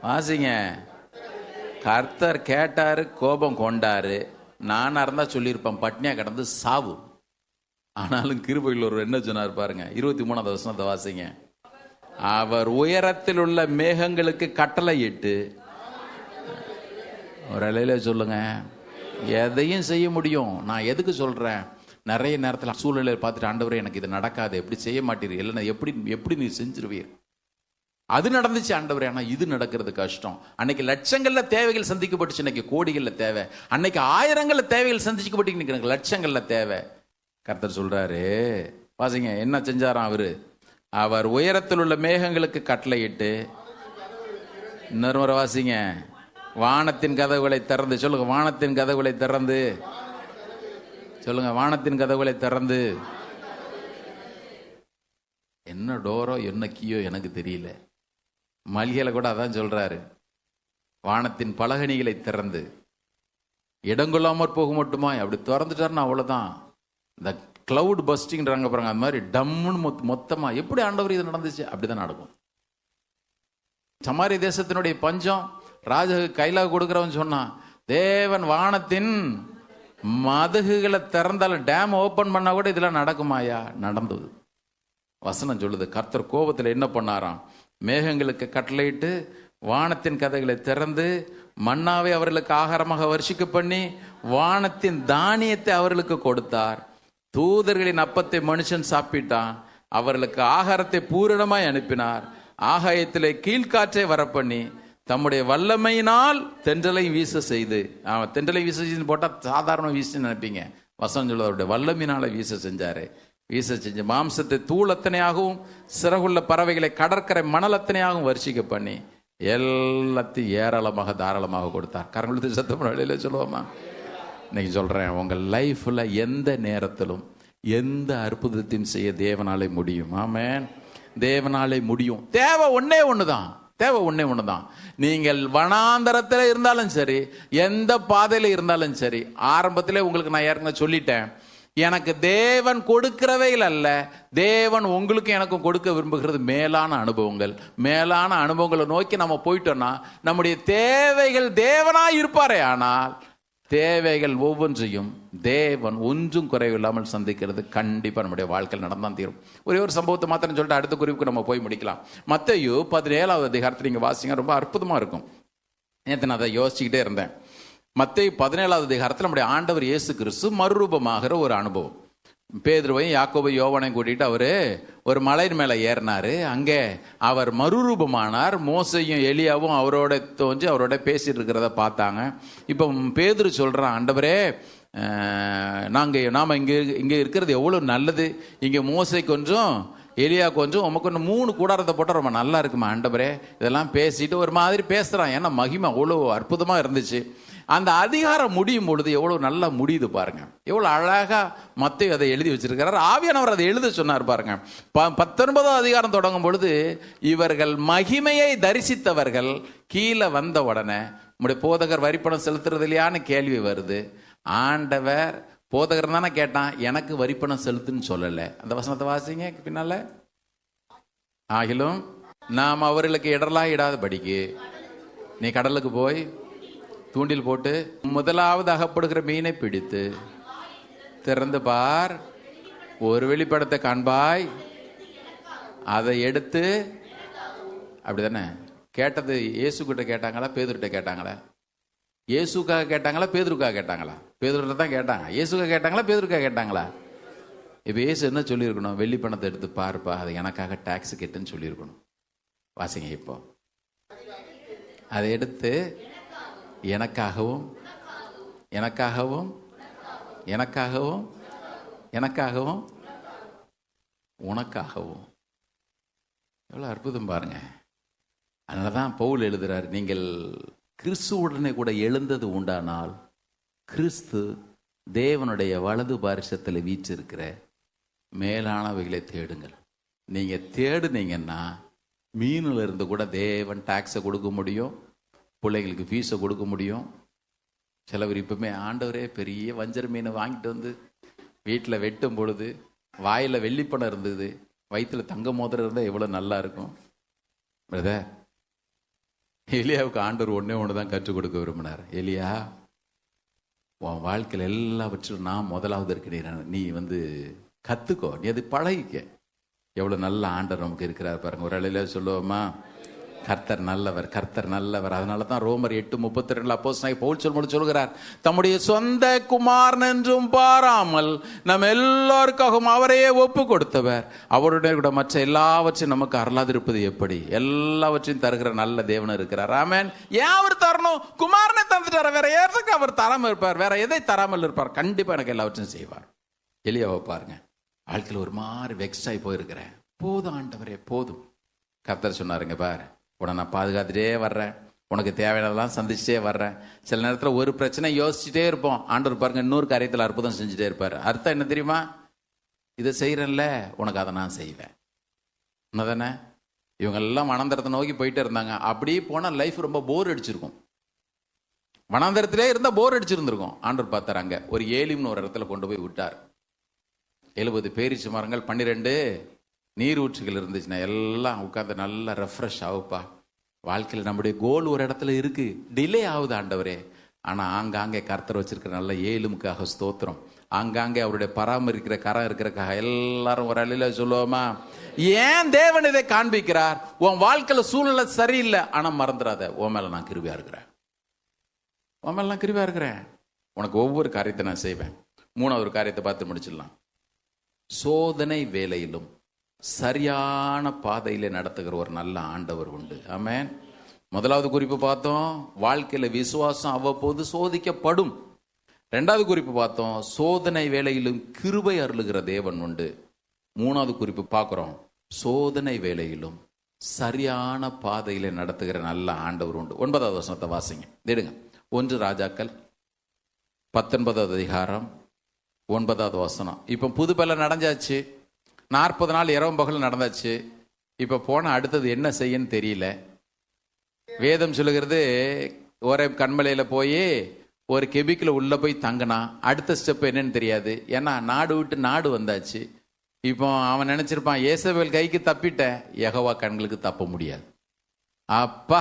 வாசிங்க, கர்த்தர் கேட்டாரு, கோபம் கொண்டாரு. நானா இருந்தா சொல்லியிருப்பேன், பட்னியா கிடந்து சாவு. ஆனாலும் கிருபையில் ஒரு என்ன சொன்னார் பாருங்க, 23வது வசனத்தை வாசிங்க. அவர் உயரத்தில் உள்ள மேகங்களுக்கு கட்டளையிட்டு, ஒரு இலையில சொல்லுங்க, எதையும் செய்ய முடியும். நான் எதுக்கு சொல்றேன், நிறைய நேரத்தில் சூழ்நிலையை பார்த்துட்டு, ஆண்டவரே எனக்கு இது நடக்காது, எப்படி செய்ய மாட்டீர், இல்லைன்னா எப்படி நீ செஞ்சிருவீர். அது நடந்துச்சு ஆண்டவரே, ஆனா இது நடக்கிறது கஷ்டம். அன்னைக்கு லட்சங்கள்ல தேவைகள் சந்திக்கப்பட்டுச்சு, இன்னைக்கு கோடிகள்ல தேவை. அன்னைக்கு ஆயிரங்கள்ல தேவைகள் சந்திக்கப்பட்டு இன்னைக்கு லட்சங்கள்ல தேவை. கர்த்தர் சொல்றாரு, வாசிங்க என்ன செஞ்சாராம் அவரு. அவர் உயரத்தில் உள்ள மேகங்களுக்கு கட்டளையிட்டு இன்னொரு முறை வாசிங்க. வானத்தின் கதவுகளை திறந்து சொல்லுங்க. வானத்தின் கதவுகளை திறந்து சொல்லுங்க. வானத்தின் கதவுகளை திறந்து. என்ன டோரோ என்ன கீயோ எனக்கு தெரியல. மல்கியில கூட அதான் சொல்றாரு. வானத்தின் பலகணிகளை திறந்து இடங்கொள்ளாமற் போக மட்டுமா? அப்படி திறந்துட்டாருன்னா அவ்வளவுதான். இந்த கிளவுட் பஸ்டிங்றாங்க பாருங்க, அது மாதிரி டம்முன்னு மொத்தமா. எப்படி ஆண்டவர் இது நடந்துச்சு? அப்படிதான் நடக்கும். சமாரிய தேசத்தினுடைய பஞ்சம் ராஜாவுக்கு கையில கொடுக்கிறவன் சொன்னான், தேவன் வானத்தின் மதகுகளை திறந்தாலும் டேம் ஓபன் பண்ணா கூட இதெல்லாம் நடக்குமாயா? நடந்தது. வசனம் சொல்லுது, கர்த்தர் கோபத்தில் என்ன பண்ணாராம்? மேகங்களுக்கு கட்டளையிட்டு வானத்தின் கதைகளை திறந்து மன்னாவை அவர்களுக்கு ஆகாரமாக வர்ஷிக்க பண்ணி வானத்தின் தானியத்தை அவர்களுக்கு கொடுத்தார். தூதர்களின் அப்பத்தை மனுஷன் சாப்பிட்டான். அவர்களுக்கு ஆகாரத்தை பூரணமாய் அனுப்பினார். ஆகாயத்திலே கீழ்காற்றை வரப்பண்ணி தம்முடைய வல்லமையினால் தென்றலை வீச செய்து. தென்றலை வீச செய்து போட்டா சாதாரண வீசு நினைப்பீங்க. வசனம் சொல்லுது, அவருடைய வல்லமையினால வீச செஞ்சாரு. வீச செஞ்சு மாம்சத்தை தூளத்தனையாகவும் சிறகுள்ள பறவைகளை கடற்கரை மணலத்தனையாகவும் வர்ஷிக்க பண்ணி எல்லாத்தையும் ஏராளமாக தாராளமாக கொடுத்தார். கரங்களுக்கு சத்தம் வழியில சொல்லுவோமா? இன்னைக்கு சொல்றேன், உங்க லைஃப்ல எந்த நேரத்திலும் எந்த அற்புதத்தையும் செய்ய தேவனாலே முடியும். ஆமென். தேவனாலே முடியும். தேவை ஒன்னே ஒண்ணுதான். தேவை ஒன்னே ஒண்ணுதான். நீங்கள் வனாந்தரத்தில் இருந்தாலும் சரி, எந்த பாதையில இருந்தாலும் சரி, ஆரம்பத்திலே உங்களுக்கு நான் ஏற்கனவே சொல்லிட்டேன், எனக்கு தேவன் கொடுக்கிறவைகள் அல்ல, தேவன் உங்களுக்கு எனக்கும் கொடுக்க விரும்புகிறது மேலான அனுபவங்கள். மேலான அனுபவங்களை நோக்கி நம்ம போயிட்டோம்னா நம்முடைய தேவைகள் தேவனாய் இருப்பாரே. ஆனால் தேவைகள் ஒவ்வொன்றையும் தேவன் ஒன்றும் குறைவில்லாமல் சந்திக்கிறது கண்டிப்பா நம்முடைய வாழ்க்கையில் நடந்தான் தீரும். ஒரே ஒரு சம்பவத்தை மாத்திரம் சொல்லிட்டு அடுத்த குறிப்புக்கு நம்ம போய் முடிக்கலாம். மத்தேயு 17வது அதிகாரத்தில் நீங்க வாசிங்க, ரொம்ப அற்புதமா இருக்கும். நேற்று நான் அதை யோசிச்சுக்கிட்டே இருந்தேன். மத்தேயு 17வது அதிகாரத்தில் நம்முடைய ஆண்டவர் இயேசு கிறிஸ்து மறுரூபமாகிற ஒரு அனுபவம். பேதுருவையும் யாக்கோபையும் யோவானையும் கூட்டிட்டு அவரு ஒரு மலையின் மேல ஏறினாரு. அங்கே அவர் மறுரூபமானார். மோசையும் எலியாவும் அவரோட தோன்றி அவரோட பேசிட்டு இருக்கிறத பார்த்தாங்க. இப்போ பேதுரு சொல்றான், ஆண்டவரே நாம இங்க இருக்கிறது எவ்வளவு நல்லது. இங்க மோசை கொஞ்சம் எலியா கொஞ்சம், உமக்கு ஒன்று 3 கூடாரத்தை போட்டால் ரொம்ப நல்லா இருக்குமா ஆண்டவரே. இதெல்லாம் பேசிட்டு ஒரு மாதிரி பேசுறான். ஏன்னா மகிமை அவ்வளோ அற்புதமா இருந்துச்சு. அந்த அதிகாரம் முடியும் பொழுது எவ்வளவு நல்லா முடியுது பாருங்க. எவ்வளவு அழகா மத்தேயு அதை எழுதி வச்சிருக்கிறார். ஆவியானவர் அதை எழுத சொன்னார் பாருங்க. 19வது அதிகாரம் தொடங்கும் பொழுது, இவர்கள் மகிமையை தரிசித்தவர்கள் கீழே வந்த உடனே நம்முடைய போதகர் வரிப்பணம் செலுத்துறது இல்லையான்னு கேள்வி வருது. ஆண்டவர் போதகர் தானே கேட்டான், எனக்கு வரிப்பணம் செலுத்துன்னு சொல்லல. அந்த வசனத்தை வாசிங்க பின்னால. ஆகிலும் நாம் அவர்களுக்கு இடரலாம் இடாதபடிக்கு நீ கடலுக்கு போய் தூண்டில் போட்டு முதலாவது அகப்படுகிற மீனை பிடித்து திறந்து பார், ஒரு வெளிப்படத்தை காண்பாய், அதை எடுத்து. அப்படிதானே கேட்டது? இயேசு கிட்ட கேட்டாங்களா பேதுருட்ட கேட்டாங்களா? இயேசுக்காக கேட்டாங்களா பேதுருக்காக கேட்டாங்களா? பேதுருட்ட தான் கேட்டாங்க. இயேசுக்காக கேட்டாங்களா பேதுருக்காக கேட்டாங்களா? இப்போ இயேசு என்ன சொல்லியிருக்கணும்? வெள்ளி பணத்தை எடுத்து பாருப்பா, அது எனக்காக டாக்ஸ் கட்டுன்னு சொல்லியிருக்கணும். வாசிங்க. இப்போ அதை எடுத்து எனக்காகவும் எனக்காகவும் எனக்காகவும் எனக்காகவும் உனக்காகவும். எவ்வளவு அற்புதம் பாருங்க. அதனாலதான் பவுல் எழுதுறார், நீங்கள் கிறிஸ்துவுடனே கூட எழுந்தது உண்டானால் கிறிஸ்து தேவனுடைய வலது பாரிசத்தில் வீற்றிருக்கிற மேலானவைகளை தேடுங்கள். நீங்க தேடுனீங்கன்னா மீனில் இருந்து கூட தேவன் டாக்ஸை கொடுக்க முடியும், பிள்ளைங்களுக்கு ஃபீஸை கொடுக்க முடியும். சிலவர் இப்பவுமே ஆண்டவரே பெரிய வஞ்சர மீனை வாங்கிட்டு வந்து வீட்டில் வெட்டும் பொழுது வாயில் வெள்ளிப்பணம் இருந்தது, வயிற்றுல தங்க மோதிரம் இருந்தால் எவ்வளோ நல்லா இருக்கும். பிரதர், எலியாவுக்கு ஆண்டவர் ஒன்று தான் கற்றுக் கொடுக்க விரும்பினார். எலியா, உன் வாழ்க்கையில் எல்லாவற்றிலும் நான் முதலாவது இருக்கிறேன், நீ கற்றுக்கோ, நீ அது பழகிக்க. எவ்வளோ நல்ல ஆண்டவர் நமக்கு இருக்கிறார் பாருங்க. ஒரு அலையில சொல்லுவோமா, கர்த்தர் நல்லவர், கர்த்தர் நல்லவர். அதனால தான் ரோமர் 8:32 அப்போஸ்தலனாகிய பவுல் சொல்கிறார், தம்முடைய சொந்த குமாரன் என்றும் பாராமல் நம்ம எல்லாருக்காகவும் அவரையே ஒப்பு கொடுத்தவர், அவருடைய கூட மற்ற எல்லாவற்றையும் நமக்கு அருளாதிருப்பது எப்படி? எல்லாவற்றையும் தருகிற நல்ல தேவன் இருக்கிறார். ஆமென். ஏன் அவர் தரணும்? குமாரனை தந்துட்டார். வேற எதுக்கு அவர் தராமல் இருப்பார்? வேற எதை தராமல் இருப்பார்? கண்டிப்பா எனக்கு எல்லாவற்றையும் செய்வார். எலியாவை பாருங்க, வாழ்க்கையில் ஒரு மாதிரி வெக்ஸ் ஆகி போயிருக்கிறேன். போதும் ஆண்டவரே போதும். கர்த்தர் சொன்னாருங்க பாரு, உன்னை நான் பாதுகாத்துட்டே வர்றேன், உனக்கு தேவையானதெல்லாம் சந்திச்சுட்டே வர்றேன். சில நேரத்தில் ஒரு பிரச்சனை யோசிச்சுட்டே இருப்போம், ஆண்டவர் பாருங்க இன்னொரு காரியத்தில் அற்புதம் செஞ்சுட்டே இருப்பார். அர்த்தம் என்ன தெரியுமா? இதை செய்கிறேன்ல, உனக்கு அதை நான் செய்வேன். உண்மைதானே? இவங்க எல்லாம் வனாந்தரத்தை நோக்கி போயிட்டே இருந்தாங்க. அப்படியே போனால் லைஃப் ரொம்ப போர் அடிச்சிருக்கும். வனாந்தரத்திலே இருந்தால் போர் அடிச்சிருந்திருக்கும். ஆண்டவர் பார்த்தார், அங்கே ஒரு ஏலிம்னு ஒரு இடத்துல கொண்டு போய் விட்டார். 70 பேரிச்ச மரங்கள், 12 நீர் ஊற்றுகள் இருந்துச்சுன்னா எல்லாம் உட்காந்து நல்லா ரெஃப்ரெஷ் ஆகுப்பா. வாழ்க்கையில் நம்முடைய கோல் ஒரு இடத்துல இருக்கு, டிலே ஆகுது ஆண்டவரே. ஆனால் ஆங்காங்கே கர்த்தர் வச்சிருக்கிற நல்ல ஏலுமுக்காக ஸ்தோத்திரம். ஆங்காங்கே அவருடைய பராமரிக்கிற கரம் இருக்கிறக்காக எல்லாரும் ஒரு அழில சொல்லுவோமா? ஏன் தேவன் இதை காண்பிக்கிறார்? உன் வாழ்க்கையில சூழ்நிலை சரியில்லை, ஆனா மறந்துடாத, உன் மேல நான் கிருபையா இருக்கிறேன், உன் மேல நான் கிருபையா இருக்கிறேன், உனக்கு ஒவ்வொரு காரியத்தை நான் செய்வேன். 3வது காரியத்தை பார்த்து முடிச்சிடலாம். சோதனை வேலையிலும் சரியான பாதையில நடத்துகிற ஒரு நல்ல ஆண்டவர் உண்டு. ஆமென். 1வது குறிப்பு பார்த்தோம், வாழ்க்கையில விசுவாசம் அவ்வப்போது சோதிக்கப்படும். 2வது குறிப்பு பார்த்தோம், சோதனை வேளையிலும் கிருபை அருளுகிற தேவன் உண்டு. 3வது குறிப்பு பார்க்கிறோம், சோதனை வேளையிலும் சரியான பாதையில நடத்துகிற நல்ல ஆண்டவர் உண்டு. 9வது வசனத்தை வாசிங்க, தேடுங்க. 1 ராஜாக்கள் 19வது அதிகாரம் 9வது வசனம். இப்போ புது பலன் நடந்தாச்சு, 40 நாள் இரவும் பகல் நடந்தாச்சு. இப்போ போன அடுத்தது என்ன செய்யன்னு தெரியல. வேதம் சொல்லுகிறது, ஒரே கண்மலையில போய் ஒரு கெபிக்கில் உள்ள போய் தங்கினா. அடுத்த ஸ்டெப் என்னன்னு தெரியாது, ஏன்னா நாடு விட்டு நாடு வந்தாச்சு. இப்போ அவன் நினைச்சிருப்பான், ஏசபேல் கைக்கு தப்பிட்டேன், யெகோவா கண்களுக்கு தப்ப முடியாது. அப்பா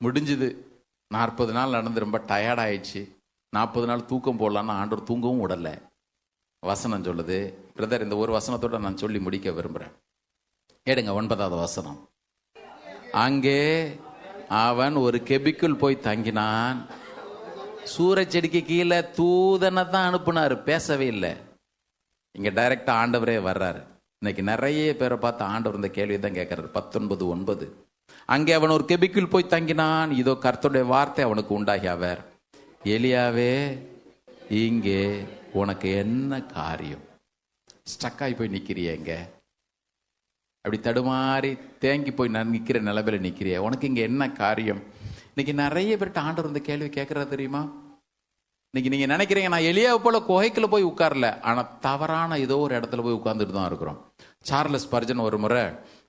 முடிஞ்சுது. 40 நாள் நடந்து ரொம்ப டயர்ட் ஆயிடுச்சு. 40 நாள் தூக்கம் போடலான்னு ஆண்டவர் தூங்கவும் விடலை. வசனம் சொல்லுது, பிரதர் இந்த ஒரு வசனத்தோட நான் சொல்லி முடிக்க விரும்புகிறேன். எடுங்க 9வது வசனம். அங்கே அவன் ஒரு கெபிக்குள் போய் தங்கினான். சூரச்செடிக்கு கீழே தூதனை தான் அனுப்புனாரு, பேசவே இல்லை. இங்க டைரக்டா ஆண்டவரே வர்றாரு. இன்னைக்கு நிறைய பேரை பார்த்து ஆண்டவர் இந்த கேள்வி தான் கேட்கறாரு. 19:9. அங்கே அவன் ஒரு கெபிக்குள் போய் தங்கினான், இதோ கர்த்தருடைய வார்த்தை அவனுக்கு உண்டாகி, அவர், எலியாவே இங்கே உனக்கு என்ன காரியம்? ஸ்டக்காய் போய் நிக்கிறிய, இங்க அப்படி தடுமாறி தேங்கி போய் நான் நிக்கிற நிலைமையில நிக்கிறிய, உனக்கு இங்க என்ன காரியம்? இன்னைக்கு நிறைய பேர்கிட்ட ஆண்டவர் இந்த கேள்வி கேட்கறா தெரியுமா? இன்னைக்கு நீங்க நினைக்கிறீங்க நான் எலியாவை போல குகைக்குள்ள போய் உட்காரல, ஆனா தவறான ஏதோ ஒரு இடத்துல போய் உட்கார்ந்துட்டு தான் இருக்கிறோம். சார்லஸ் ஸ்பர்ஜன் ஒரு முறை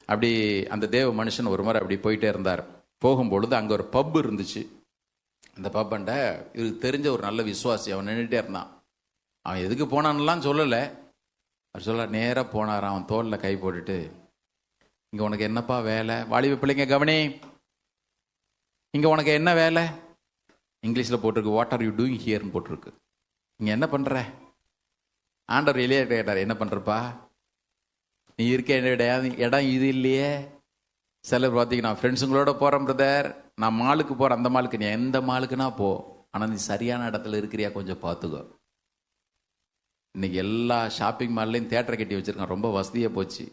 அப்படி, அந்த தேவ மனுஷன் ஒரு முறை அப்படி போயிட்டே இருந்தார். போகும்பொழுது அங்க ஒரு பப் இருந்துச்சு. அந்த பப்பண்ட இவருக்கு தெரிஞ்ச ஒரு நல்ல விசுவாசி அவன் நின்றுட்டே இருந்தான். அவன் எதுக்கு போனான்லாம் சொல்லலை. அவர் சொல்ல நேராக போனாரான். அவன் தோளில் கை போட்டுட்டு, இங்கே உனக்கு என்னப்பா வேலை? வாலிப பிள்ளைங்க கவனி, இங்கே உனக்கு என்ன வேலை? இங்கிலீஷில் போட்டிருக்கு, வாட் ஆர் யூ டூயிங் ஹியர்னு போட்டிருக்கு. இங்கே என்ன பண்ணுற? ஆண்டவர் எலியா கேட்டார், என்ன பண்ணுறப்பா? நீ இருக்க இடம் இது இல்லையே. சிலர் பார்த்தீங்கன்னா ஃப்ரெண்ட்ஸுங்களோட போகிறேன் பிரதர், நான் மாலுக்கு போகிறேன், அந்த மாலுக்கு, நீ எந்த மாலுக்குன்னா போ, ஆனால் நீ சரியான இடத்துல இருக்கிறியா கொஞ்சம் பார்த்துக்கோ. இன்னைக்கு எல்லா ஷாப்பிங் மால்லையும் தேட்டரை கட்டி வச்சிருக்கான், ரொம்ப வசதியாக போச்சு.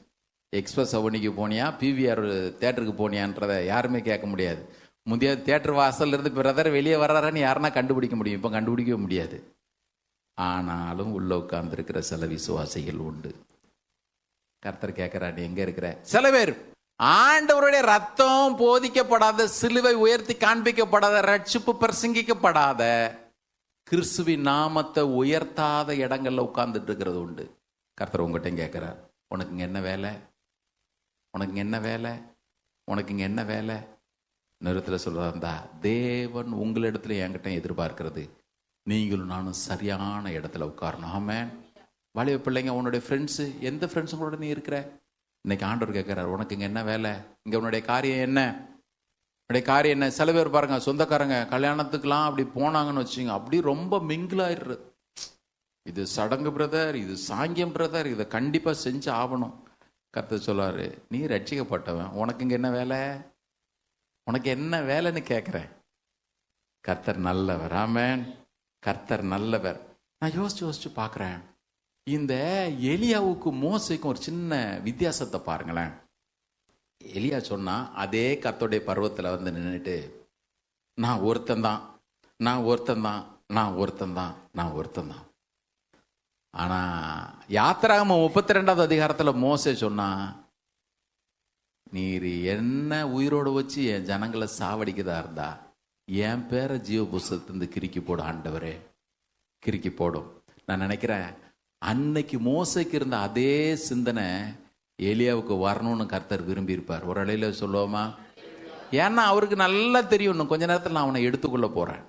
எக்ஸ்பிரஸ் அவனிக்கு போனியா, பிவிஆர் தேட்டருக்கு போனியான்றதை யாருமே கேட்க முடியாது. முந்தைய தேட்டர் வாசல்ல இருந்து பிரதர் வெளியே வர்றாரான்னு யாருன்னா கண்டுபிடிக்க முடியும், இப்போ கண்டுபிடிக்கவே முடியாது. ஆனாலும் உள்ள உட்கார்ந்துருக்கிற சில விசுவாசிகள் உண்டு. கர்த்தர் கேட்கிறா, நீ எங்க இருக்கிற? சில பேர் ஆண்டவருடைய ரத்தம் போதிக்கப்படாத, சிலுவை உயர்த்தி காண்பிக்கப்படாத, ரட்சிப்பு பிரசங்கிக்கப்படாத, கிறிஸ்துவின் நாமத்தை உயர்த்தாத இடங்கள்ல உட்கார்ந்துட்டு இருக்கிறது உண்டு. கர்த்தர் உங்ககிட்ட கேட்கிறார், உனக்கு இங்க என்ன வேலை? உனக்கு இங்க என்ன வேலை? உனக்கு இங்க என்ன வேலை? நிறுத்துல சொல்றதா, தேவன் உங்களிடத்துல என்கிட்ட எதிர்பார்க்கிறது, நீங்களும் நானும் சரியான இடத்துல உட்காரணும். ஆமென். வாலிப பிள்ளைங்க, உன்னுடைய ஃப்ரெண்ட்ஸு, எந்த ஃப்ரெண்ட்ஸுங்களோட நீ இருக்கிற? இன்னைக்கு ஆண்டவர் கேட்கிறார், உனக்கு இங்க என்ன வேலை? இங்க உன்னுடைய காரியம் என்ன? உன்னுடைய காரியம் என்ன? சில பேர் பாருங்க, சொந்தக்காரங்க கல்யாணத்துக்குலாம் அப்படி போனாங்கன்னு வச்சுங்க, அப்படி ரொம்ப மிங்கிளாயிடுறது. இது சடங்கு பிரதர், இது சாங்கியம் பிரதர், இதை கண்டிப்பா செஞ்சு ஆகணும். கர்த்தர் சொல்லாரு, நீ ரட்சிக்கப்பட்டவன், உனக்கு இங்க என்ன வேலை? உனக்கு என்ன வேலைன்னு கேட்கிறேன். கர்த்தர் நல்லவர். ஆமென். கர்த்தர் நல்லவர். நான் யோசிச்சு பார்க்கிறேன், இந்த எலியாவுக்கு மோசைக்கும் ஒரு சின்ன வித்தியாசத்தை பாருங்களேன். எலியா சொன்னா அதே கர்த்தருடைய பர்வத்தில் வந்து நின்றுட்டு, நான் ஒருத்தந்தான், நான் ஒருத்தந்தான், நான் ஒருத்தந்தான், நான் ஒருத்தந்தான். ஆனா யாத்திராகமம் 32வது அதிகாரத்துல மோசே சொன்னா, நீர் என்ன உயிரோடு வச்சு என் ஜனங்களை சாவடிக்கதா இருந்தா என் பேரை ஜீவ புஸ்தகத்திலிருந்து கிறுக்கி போடும் ஆண்டவரே, கிறுக்கி போடும். நான் நினைக்கிறேன் அன்னைக்கு மோசைக்கு இருந்த அதே சிந்தனை எலியாவுக்கு வரணும்னு கர்த்தர் விரும்பி இருப்பார். ஒரு அலையில சொல்லுவோமா? ஏன்னா அவருக்கு நல்லா தெரியும், இன்னும் கொஞ்ச நேரத்தில் நான் அவனை எடுத்துக்கொள்ள போறேன்,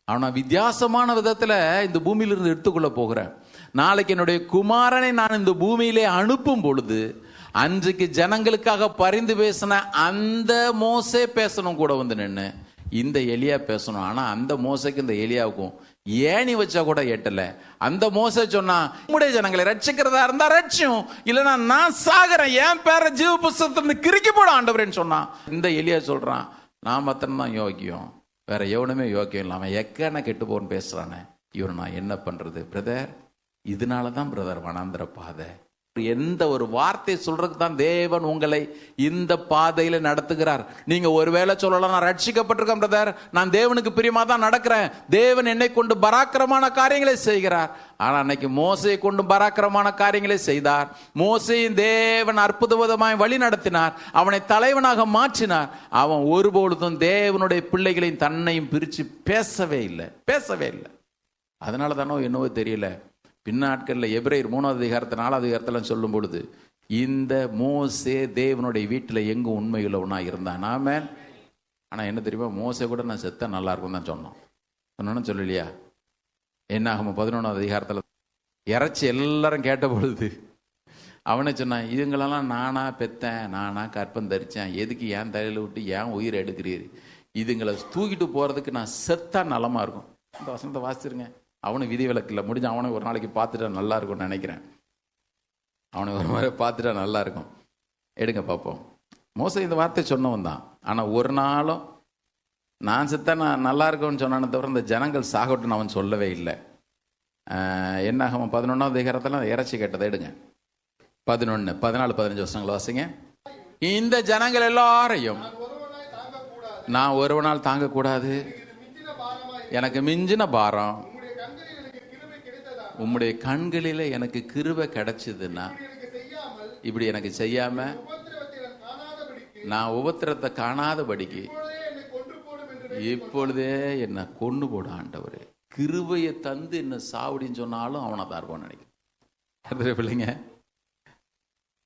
அவனை வித்தியாசமான விதத்துல இந்த பூமியிலிருந்து எடுத்துக்கொள்ள போகிறேன். நாளைக்கு என்னுடைய குமாரனை நான் இந்த பூமியிலே அனுப்பும் பொழுது அன்றைக்கு ஜனங்களுக்காக பரிந்து பேசின அந்த மோசே பேசணும் கூட வந்து நின்று இந்த எலியா பேசணும். ஆனா அந்த மோசைக்கு இந்த எலியாவுக்கும் ஏணி வச்சா கூட எட்டல. அந்த மோசை சொன்னா உம்முடைய ஜனங்களை ரட்சிக்கிறதா இருந்தா ரட்சியும், இல்லைன்னா நான் சாகிறேன், என் பேரை ஜீவ புஸ்தகத்திலிருந்து கிறுக்கி போட ஆண்டவரேன்னு சொன்னான். இந்த எலியா சொல்றான், நான் மாத்திரம் தான் யோக்கியம், வேற எவனுமே யோக்கியம் இல்லை, அவன் எக்கன கெட்டு போன்னு பேசுறானே, இவன் நான் என்ன பண்றது? பிரதர், இதனாலதான் பிரதர் வனாந்திர பாதை. எந்த ஒரு வார்த்தை சொல்றதுக்கு தான் தேவன் உங்களை இந்த பாதையில நடத்துகிறார். நீங்க ஒருவேளை சொல்லலாம், நான் ரட்சிக்கப்பட்டிருக்கேன் பிரதர், நான் தேவனுக்கு பிரியமா தான் நடக்கிறேன், தேவன் என்னை கொண்டு பராக்கிரமான காரியங்களை செய்கிறார். ஆனா அன்னைக்கு மோசையை கொண்டு பராக்கிரமான காரியங்களை செய்தார். மோசையின் தேவன் அற்புதமாய் வழி நடத்தினார், அவனை தலைவனாக மாற்றினார். அவன் ஒருபொழுதும் தேவனுடைய பிள்ளைகளையும் தன்னையும் பிரிச்சு பேசவே இல்லை. அதனால தானோ என்னவோ தெரியல, பின்னாட்களில் எபிரேயர் 3வது அதிகாரத்தில் 4வது அதிகாரத்தில் சொல்லும் பொழுது இந்த மோசே தேவனுடைய வீட்டில் எங்கும் உண்மையுள்ளவனா இருந்தான். ஆமென். ஆனால் என்ன தெரியுமா, மோசே கூட நான் செத்தா நல்லா இருக்கும் தான் சொன்னோன்னு சொல்லலையா? என்னாகும் 11வது அதிகாரத்தில் இறைச்சி எல்லாரும் கேட்ட பொழுது அவனை சொன்னான், இதுங்களெல்லாம் நானா பெத்தேன், நானா கற்பம் தரிச்சேன், எதுக்கு ஏன் தலையில் விட்டு ஏன் உயிரை எடுக்கிறீர், இதுங்களை தூக்கிட்டு போகிறதுக்கு நான் செத்தா நலமாக இருக்கும். இந்த வசனத்தை வாசிச்சிருங்க. அவனும் விதி விலக்கில்லை, முடிஞ்ச அவனை ஒரு நாளைக்கு பார்த்துட்டா நல்லா இருக்கும்னு நினைக்கிறேன். அவனை ஒரு மாதிரி பார்த்துட்டா நல்லா இருக்கும். எடுங்க பார்ப்போம். மோசை இந்த வார்த்தை சொன்னவன் தான், ஆனால் ஒரு நாளும் நான் செத்தா நான் நல்லா இருக்கும்னு சொன்னானே தவிர இந்த ஜனங்கள் சாகட்டுன்னு அவன் சொல்லவே இல்லை. என்னாகும் 11வது அதிகாரத்தில் இறைச்சி கேட்டதை எடுங்க. 11, 14, 15 வருஷங்களை வாசிங்க. இந்த ஜனங்கள் எல்லாரையும் நான் ஒருவனால் தாங்கக்கூடாது, எனக்கு மிஞ்சின பாரம், உம்முடைய கண்களில எனக்கு கிருபை கிடைச்சதுன்னா, இப்படி எனக்கு செய்யாம நான் உபத்திரத்தை காணாதபடிக்கு இப்பொழுதே என்ன கொண்டு போட ஆண்டவரே, கிருபையை தந்து என்ன சாவடின்னு சொன்னாலும் அவனை தான் இருக்கும்னு நினைக்கிறேன். பிள்ளைங்க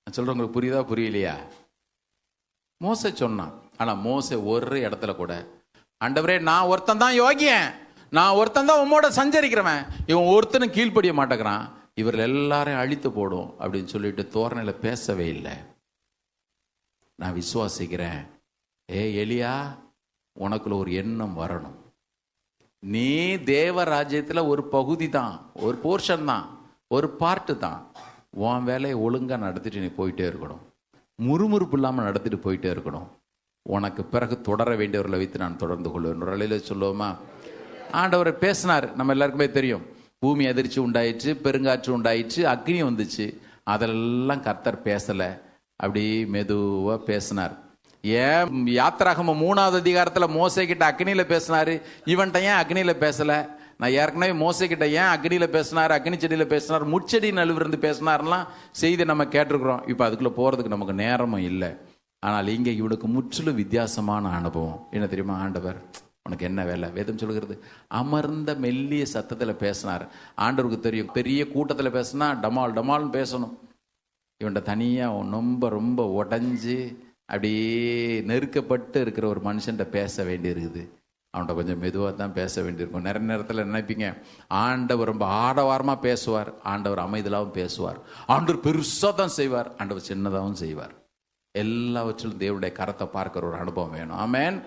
நான் சொல்றேன், உங்களுக்கு புரியுதா புரியலையா? மோசை சொன்னான், ஆனா மோசை ஒரு இடத்துல கூட ஆண்டவரே நான் ஒருத்தன் தான் யோகியன், நான் ஒருத்தன் தான் உம்மோட சஞ்சரிக்கிறவன், இவன் ஒருத்தனும் கீழ்ப்படிய மாட்டேங்கிறான், இவர்கள் எல்லாரையும் அழித்து போடும் அப்படின்னு சொல்லிட்டு தோரணையில பேசவே இல்லை. நான் விசுவாசிக்கிறேன், எலியா உனக்குள்ள ஒரு எண்ணம் வரணும், நீ தேவ ராஜ்யத்தில் ஒரு பகுதி தான், ஒரு போர்ஷன் தான், ஒரு பார்ட்டு தான், உன் வேலையை ஒழுங்கா நடத்திட்டு நீ போயிட்டே இருக்கணும், முறுமுறுப்பு இல்லாமல் நடத்திட்டு போயிட்டே இருக்கணும். உனக்கு பிறகு தொடர வேண்டியவர்களை வைத்து நான் தொடர்ந்து கொள்வேன். ஒரு அலையில சொல்லுவோமா? ஆண்டவர் பேசினார், நம்ம எல்லாருக்குமே தெரியும். பூமி அதிர்ச்சி உண்டாயிடுச்சு, பெருங்காற்று உண்டாயிடுச்சு, அக்னி வந்துச்சு. அதெல்லாம் கர்த்தர் பேசலை, அப்படி மெதுவாக பேசினார். ஏன் யாத்திராகம 3வது அதிகாரத்தில் மோசே கிட்ட அக்னியில் பேசினாரு, இவன்கிட்ட ஏன் அக்னியில் பேசலை? நான் ஏற்கனவே மோசே கிட்ட ஏன் அக்னியில் பேசினார், அக்னி செடியில் பேசினார், முச்செடி நழுவிருந்து பேசினார்லாம் செய்தி நம்ம கேட்டிருக்கிறோம். இப்போ அதுக்குள்ளே போகிறதுக்கு நமக்கு நேரமும் இல்லை. ஆனால் இங்கே இவனுக்கு முற்றிலும் வித்தியாசமான அனுபவம். என்ன தெரியுமா? ஆண்டவர் உனக்கு என்ன வேலை? வேதம் சொல்கிறது அமர்ந்த மெல்லிய சத்தத்தில் பேசினார். ஆண்டவருக்கு தெரியும், பெரிய கூட்டத்தில் பேசினா டமால் டமால்னு பேசணும். இவன்கிட்ட தனியாக ரொம்ப ரொம்ப உடஞ்சி அப்படியே நெருக்கப்பட்டு இருக்கிற ஒரு மனுஷன்கிட்ட பேச வேண்டியிருக்குது. அவன்கிட்ட கொஞ்சம் மெதுவாக தான் பேச வேண்டியிருக்கும். நிறைய நேரத்தில் நினைப்பீங்க, ஆண்டவர் ரொம்ப ஆடவாரமாக பேசுவார், ஆண்டவர் அமைதலாகவும் பேசுவார், ஆண்டவர் பெருசாக தான் செய்வார், ஆண்டவர் சின்னதாகவும் செய்வார். எல்லாவற்றிலும் தேவனுடைய கரத்தை பார்க்கிற ஒரு அனுபவம் வேணும். ஆமென்.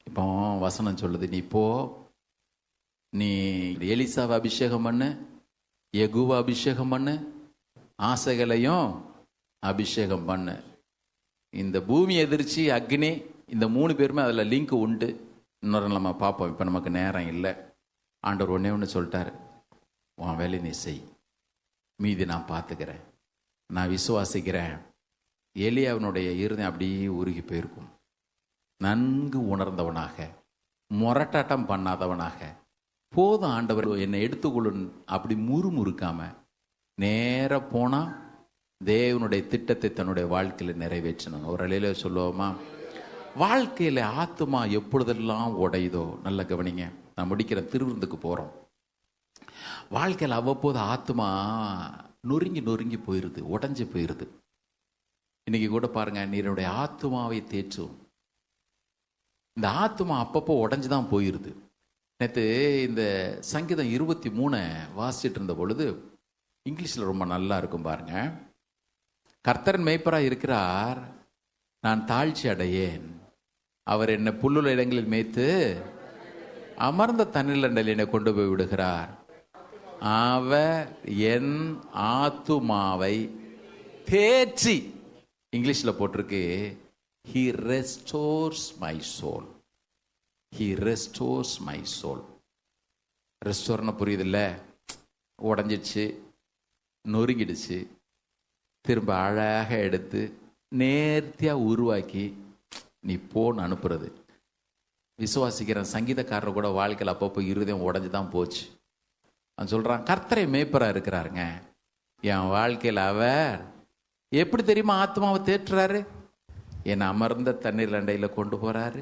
இப்போ வசனம் சொல்லுது, நீ எலிசாவை அபிஷேகம் பண்ணு, யெகூவை அபிஷேகம் பண்ணு, ஆசைகளையும் அபிஷேகம் பண்ணு. இந்த பூமி எதிர்ச்சி, அக்னி, இந்த 3 பேருமே அதில் லிங்க் உண்டு. இன்னொரு நம்ம பார்ப்போம், இப்போ நமக்கு நேரம் இல்லை. ஆண்டவர் ஒன்று சொல்லிட்டாரு, உன் வேலை நீ செய், மீதி நான் பார்த்துக்கிறேன். நான் விசுவாசிக்கிறேன். எலியாவினுடைய இருதயம் அப்படியே உருகி போயிருக்கும். நன்கு உணர்ந்தவனாக, முரட்டாட்டம் பண்ணாதவனாக, போதும் ஆண்டவர் என்னை எடுத்துக்கொள்ளு அப்படி முறுமுறுக்காம நேர போனா தேவனுடைய திட்டத்தை தன்னுடைய வாழ்க்கையில் நிறைவேற்றணும். ஒரு அலையில சொல்லுவோமா, வாழ்க்கையில் ஆத்துமா எப்பொழுதெல்லாம் உடையுதோ, நல்ல கவனிங்க, நான் முடிக்கிற திருவிருந்துக்கு போகிறோம். வாழ்க்கையில் அவ்வப்போது ஆத்துமா நொறுங்கி நொறுங்கி போயிடுது, உடஞ்சி போயிடுது. இன்னைக்கு கூட பாருங்க, நீருடைய ஆத்துமாவை தேற்றும். இந்த ஆத்துமா அப்பப்போ உடஞ்சி தான் போயிடுது. நேற்று இந்த சங்கீதம் 23 வாசிச்சுட்டு இருந்த பொழுது இங்கிலீஷில் ரொம்ப நல்லா இருக்கும் பாருங்க. கர்த்தரின் மேய்ப்பராக இருக்கிறார், நான் தாழ்ச்சி அடையேன். அவர் என்னை புல்லுள்ள இடங்களில் மேய்த்து அமர்ந்த தண்ணீரில் என்னை கொண்டு போய் விடுகிறார். அவர் என் ஆத்துமாவை தேற்றி, இங்கிலீஷில் போட்டிருக்கு, he restores my soul. he restores my soul. ரெஸ்டோர்னு புரியுதில்ல, உடஞ்சிடுச்சு, நொறுங்கிடுச்சு, திரும்ப அழகாக எடுத்து நேர்த்தியாக உருவாக்கி நீ போன்னு அனுப்புறது. விசுவாசிக்கிற சங்கீதக்காரர் கூட வாழ்க்கையில் அப்பப்போ இருதயம் உடஞ்சி தான் போச்சு. அவன் சொல்கிறான், கர்த்தரை மேய்ப்பராக இருக்கிறாருங்க என் வாழ்க்கையில். அவர் எப்படி தெரியுமா ஆத்மாவை தேற்றுறாரு? என்னை அமர்ந்த தண்ணீர் அண்டையில் கொண்டு போகிறாரு,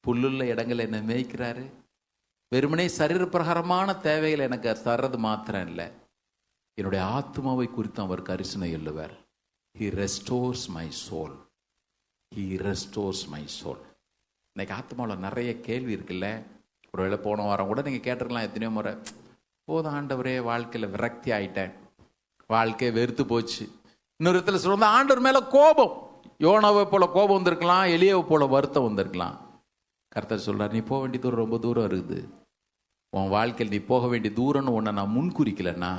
புல்லுள்ள இடங்கள் என்னை மேய்க்கிறாரு. வெறுமனே சரீர பிரகாரமான தேவைகளை எனக்கு தர்றது மாத்திரம் இல்லை, என்னுடைய ஆத்மாவை குறித்து அவர் கரிசனை எழுவார். he restores my soul. he restores my soul. இன்னைக்கு ஆத்மாவில் நிறைய கேள்வி இருக்குல்ல. ஒருவேளை போன வாரம் கூட நீங்கள் கேட்டிருக்கலாம் எத்தனையோ முறை, போதும் ஆண்டவரே வாழ்க்கையில் விரக்தி ஆயிட்டேன், வாழ்க்கையை வெறுத்து போச்சு. இன்னொரு இடத்துல சொல்லுங்க, ஆண்டவர் மேலே கோபம், யோனாவை போல கோபம் வந்திருக்கலாம், எலியாவை போல வருத்தம் வந்திருக்கலாம். கர்த்தர் சொல்றார், நீ போக வேண்டிய தூரம் ரொம்ப தூரம் இருக்குது. உன் வாழ்க்கையில் நீ போக வேண்டிய தூரம்னு ஒன்றை நான் முன்குறிக்கலன்னா,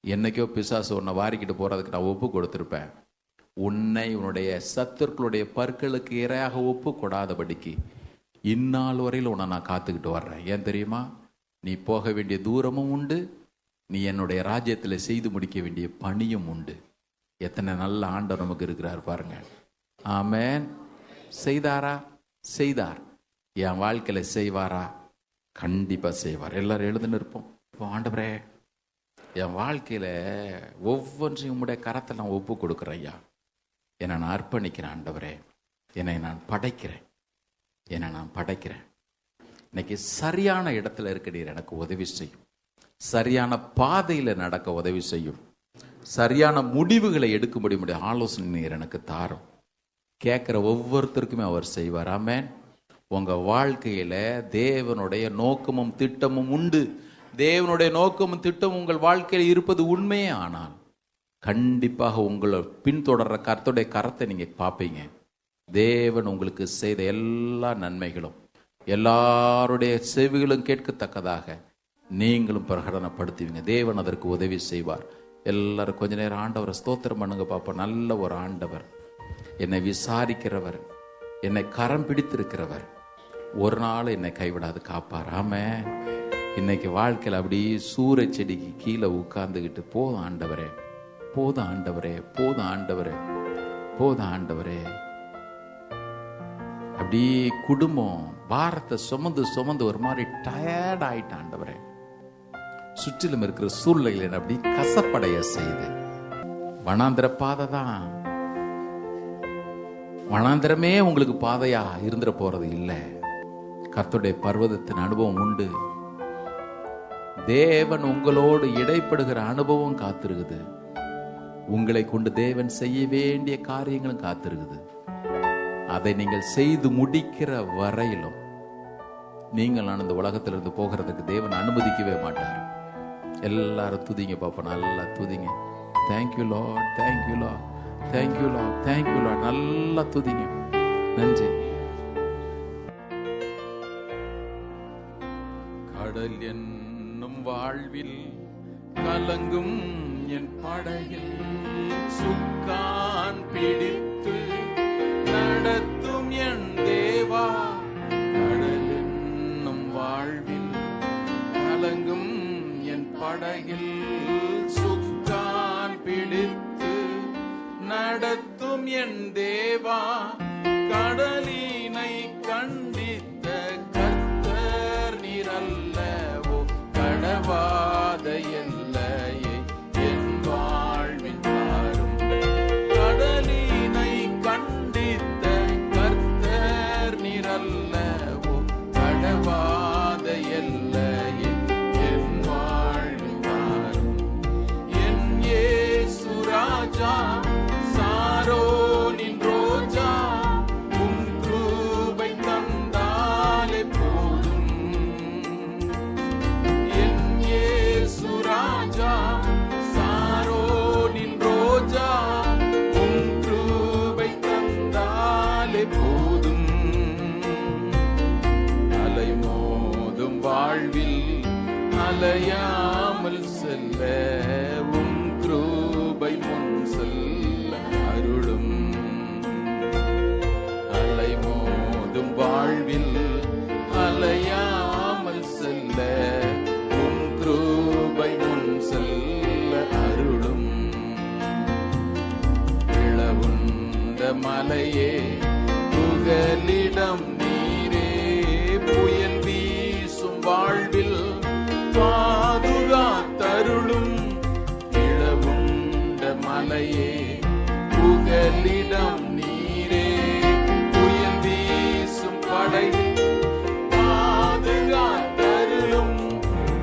என்னைக்கோ பிசாசு உன்னை வாரிக்கிட்டு போகிறதுக்கு நான் ஒப்பு கொடுத்துருப்பேன். உன்னை உன்னுடைய சத்துருக்களுடைய பற்களுக்கு இரையாக ஒப்பு கொடாதபடிக்கு இந்நாள் வரையில் உன்னை நான் காத்துக்கிட்டு வர்றேன். ஏன் தெரியுமா? நீ போக வேண்டிய தூரமும் உண்டு, நீ என்னுடைய ராஜ்யத்தில் செய்து முடிக்க வேண்டிய பணியும் உண்டு. எத்தனை நல்ல ஆண்டவர் நமக்கு இருக்கிறார் பாருங்க. ஆமென். செய்தாரா? செய்தார். என் வாழ்க்கையில் செய்வாரா? கண்டிப்பாக செய்வார். எல்லாரும் எழுதுன்னு இருப்போம். இப்போ ஆண்டவரே, என் வாழ்க்கையில் ஒவ்வொன்றையும் உம்முடைய கரத்தில் நான் ஒப்பு கொடுக்குறேன் ஐயா. என்னை நான் அர்ப்பணிக்கிறேன் ஆண்டவரே, என்னை நான் படைக்கிறேன், என்னை நான் படைக்கிறேன். இன்னைக்கு சரியான இடத்துல இருக்க நீர் எனக்கு உதவி செய்யும், சரியான பாதையில் நடக்க உதவி செய்யும், சரியான முடிவுகளை எடுக்கும்படி முடிய ஆலோசனை நீர் எனக்கு தாரும். கேட்குற ஒவ்வொருத்தருக்குமே அவர் செய்வார். ஆமென். உங்கள் வாழ்க்கையில் தேவனுடைய நோக்கமும் திட்டமும் உண்டு. தேவனுடைய நோக்கமும் திட்டமும் உங்கள் வாழ்க்கையில் இருப்பது உண்மையே. ஆனால் கண்டிப்பாக உங்களை பின்தொடர்ற கர்த்தருடைய கரத்தை நீங்கள் பார்ப்பீங்க. தேவன் உங்களுக்கு செய்த எல்லா நன்மைகளும் எல்லாருடைய செவிகளும் கேட்கத்தக்கதாக நீங்களும் பிரகடனப்படுத்துவீங்க. தேவன் அதற்கு உதவி செய்வார். எல்லாரும் கொஞ்ச நேரம் ஆண்டவரை ஸ்தோத்திரம் பண்ணுங்க பார்ப்போம். நல்ல ஒரு ஆண்டவர், என்னை விசாரிக்கிறவர், என்னை கரம் பிடித்திருக்கிறவர், ஒரு நாள் என்னை கைவிடாது காப்பார். ஆமென். இன்னைக்கு வாழ்க்கையில் அப்படி சூறை செடிக்கு கீழே உட்கார்ந்துக்கிட்டு, போதும் ஆண்டவரே, போதும் ஆண்டவரே, போதும் ஆண்டவரே, போதும் ஆண்டவரே, அப்படி குடும்பம் பாரத்தை சுமந்து சுமந்து ஒரு மாதிரி டயர்ட் ஆயிட்டான் ஆண்டவரே. சுற்றிலும் இருக்கிற சூழ்நிலைகளை அப்படி கசப்படைய செய்து, வனாந்திர பாதை தான், வனாந்திரமே உங்களுக்கு பாதையா இருந்துட போறது இல்லை. கர்த்தருடைய பர்வதத்தின் அனுபவம் உண்டு. தேவன் உங்களோடு இடைப்படுகிற அனுபவம் காத்திருக்குது. உங்களை கொண்டு தேவன் செய்ய வேண்டிய காரியங்களும் காத்திருக்குது. அதை நீங்கள் செய்து முடிக்கிற வரையிலும் நீங்கள் நான் இந்த உலகத்திலிருந்து போகிறதுக்கு தேவன் அனுமதிக்கவே மாட்டார். எல்லாரும் துதிங்க பாப்போம், நல்லா துதிங்க. Thank you Lord, thank you Lord, thank you Lord, thank you Lord. நல்லா துதிங்க. நன்றி. கடல் என்னும் வாழ்வில் கலங்கும் என் படகில் சுக்கான் பிடித்து நடத்தும் என் தேவா. கடல் என்னும் வாழ்வில் கலங்கும் என் படகில் சுக்கான் பிடித்து நடத்தும் என் தேவா. கடலினை கண்டித்த கர்த்தர் நீரல்லவோ, கடவாத எல்லையை என் வாழ்வில் தாரும். ராஜா சாரோனின் ரோஜா உம் கிருபை தந்தாலே போதும். என் இயேசு ராஜா சாரோனின் ரோஜா உம் கிருபை தந்தாலே போதும். அலை மோதும் வாழ்வில் அலையாமல் செல்ல உம் கிருபை முன் செல்ல அருளும். அலை மோதும் வாழ்வில் அலையாமல் செல்ல உம் கிருபை முன் செல்ல அருளும். இளவுண்ட மலையே புகலிடம் நீரே புயல் வீசும் வாழ்வில் பாதுகாத்தருளும். இளவுண்ட மலையே புகலிடம் நீரே புயல் வீசும் படை பாதுகாத்தருளும்.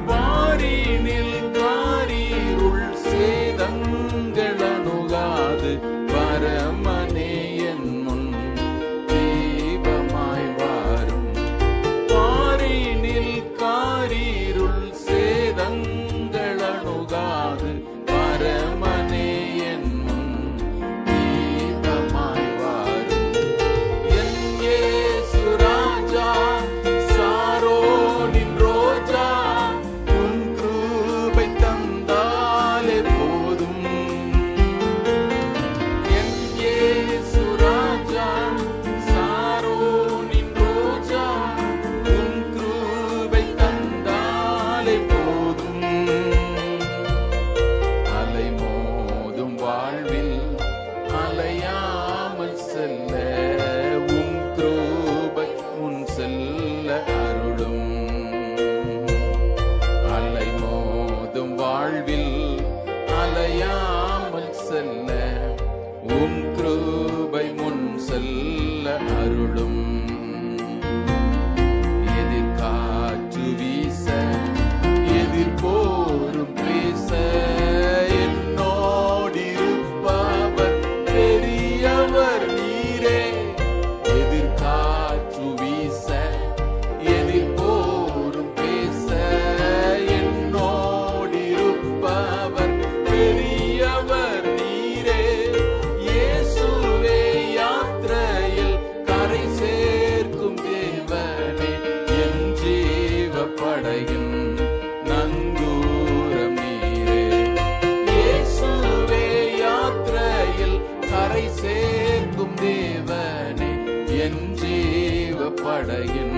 வாரினில் காரீருள் சேதங்கள் அணுகாது பரமனே என் முன் தீபமாய் வாரும். வாரினில் காரீருள் சேதங்கள் அணுகாது பரமனே என் முன் தீபமாய் வாரும். என் இயேசு ராஜா சாரோனின் ரோஜா உம் கிருபை தந்தாலே போதும். என் இயேசு ராஜா சாரோனின் ரோஜா உம் கிருபை தந்தாலே போதும். அலை மோதும் வாழ்வில் அலையாமல் செல்ல உம் கிருபை முன் செல்ல அருளும். அலை மோதும் வாழ்வில் அலையாமல் செல்ல உம் கிருபை முன் செல்ல அருளும். எதிர்காற்று வீச எதிர்போரும் பேச என்னோடிருப்பவர் பெரியவர் நீரே. எதிர்காற்று வீச எதிர்போரும் பேச என்னோடிருப்பவர் பெரியவர் நீரே. இயேசுவே யாத்திரையில் கரை சேர்க்கும் தேவனே என் ஜீவ படகின் நங்கூரம் நீரே. இயேசுவே யாத்திரையில் கரை சேர்க்கும் தேவனே என் ஜீவ படகின்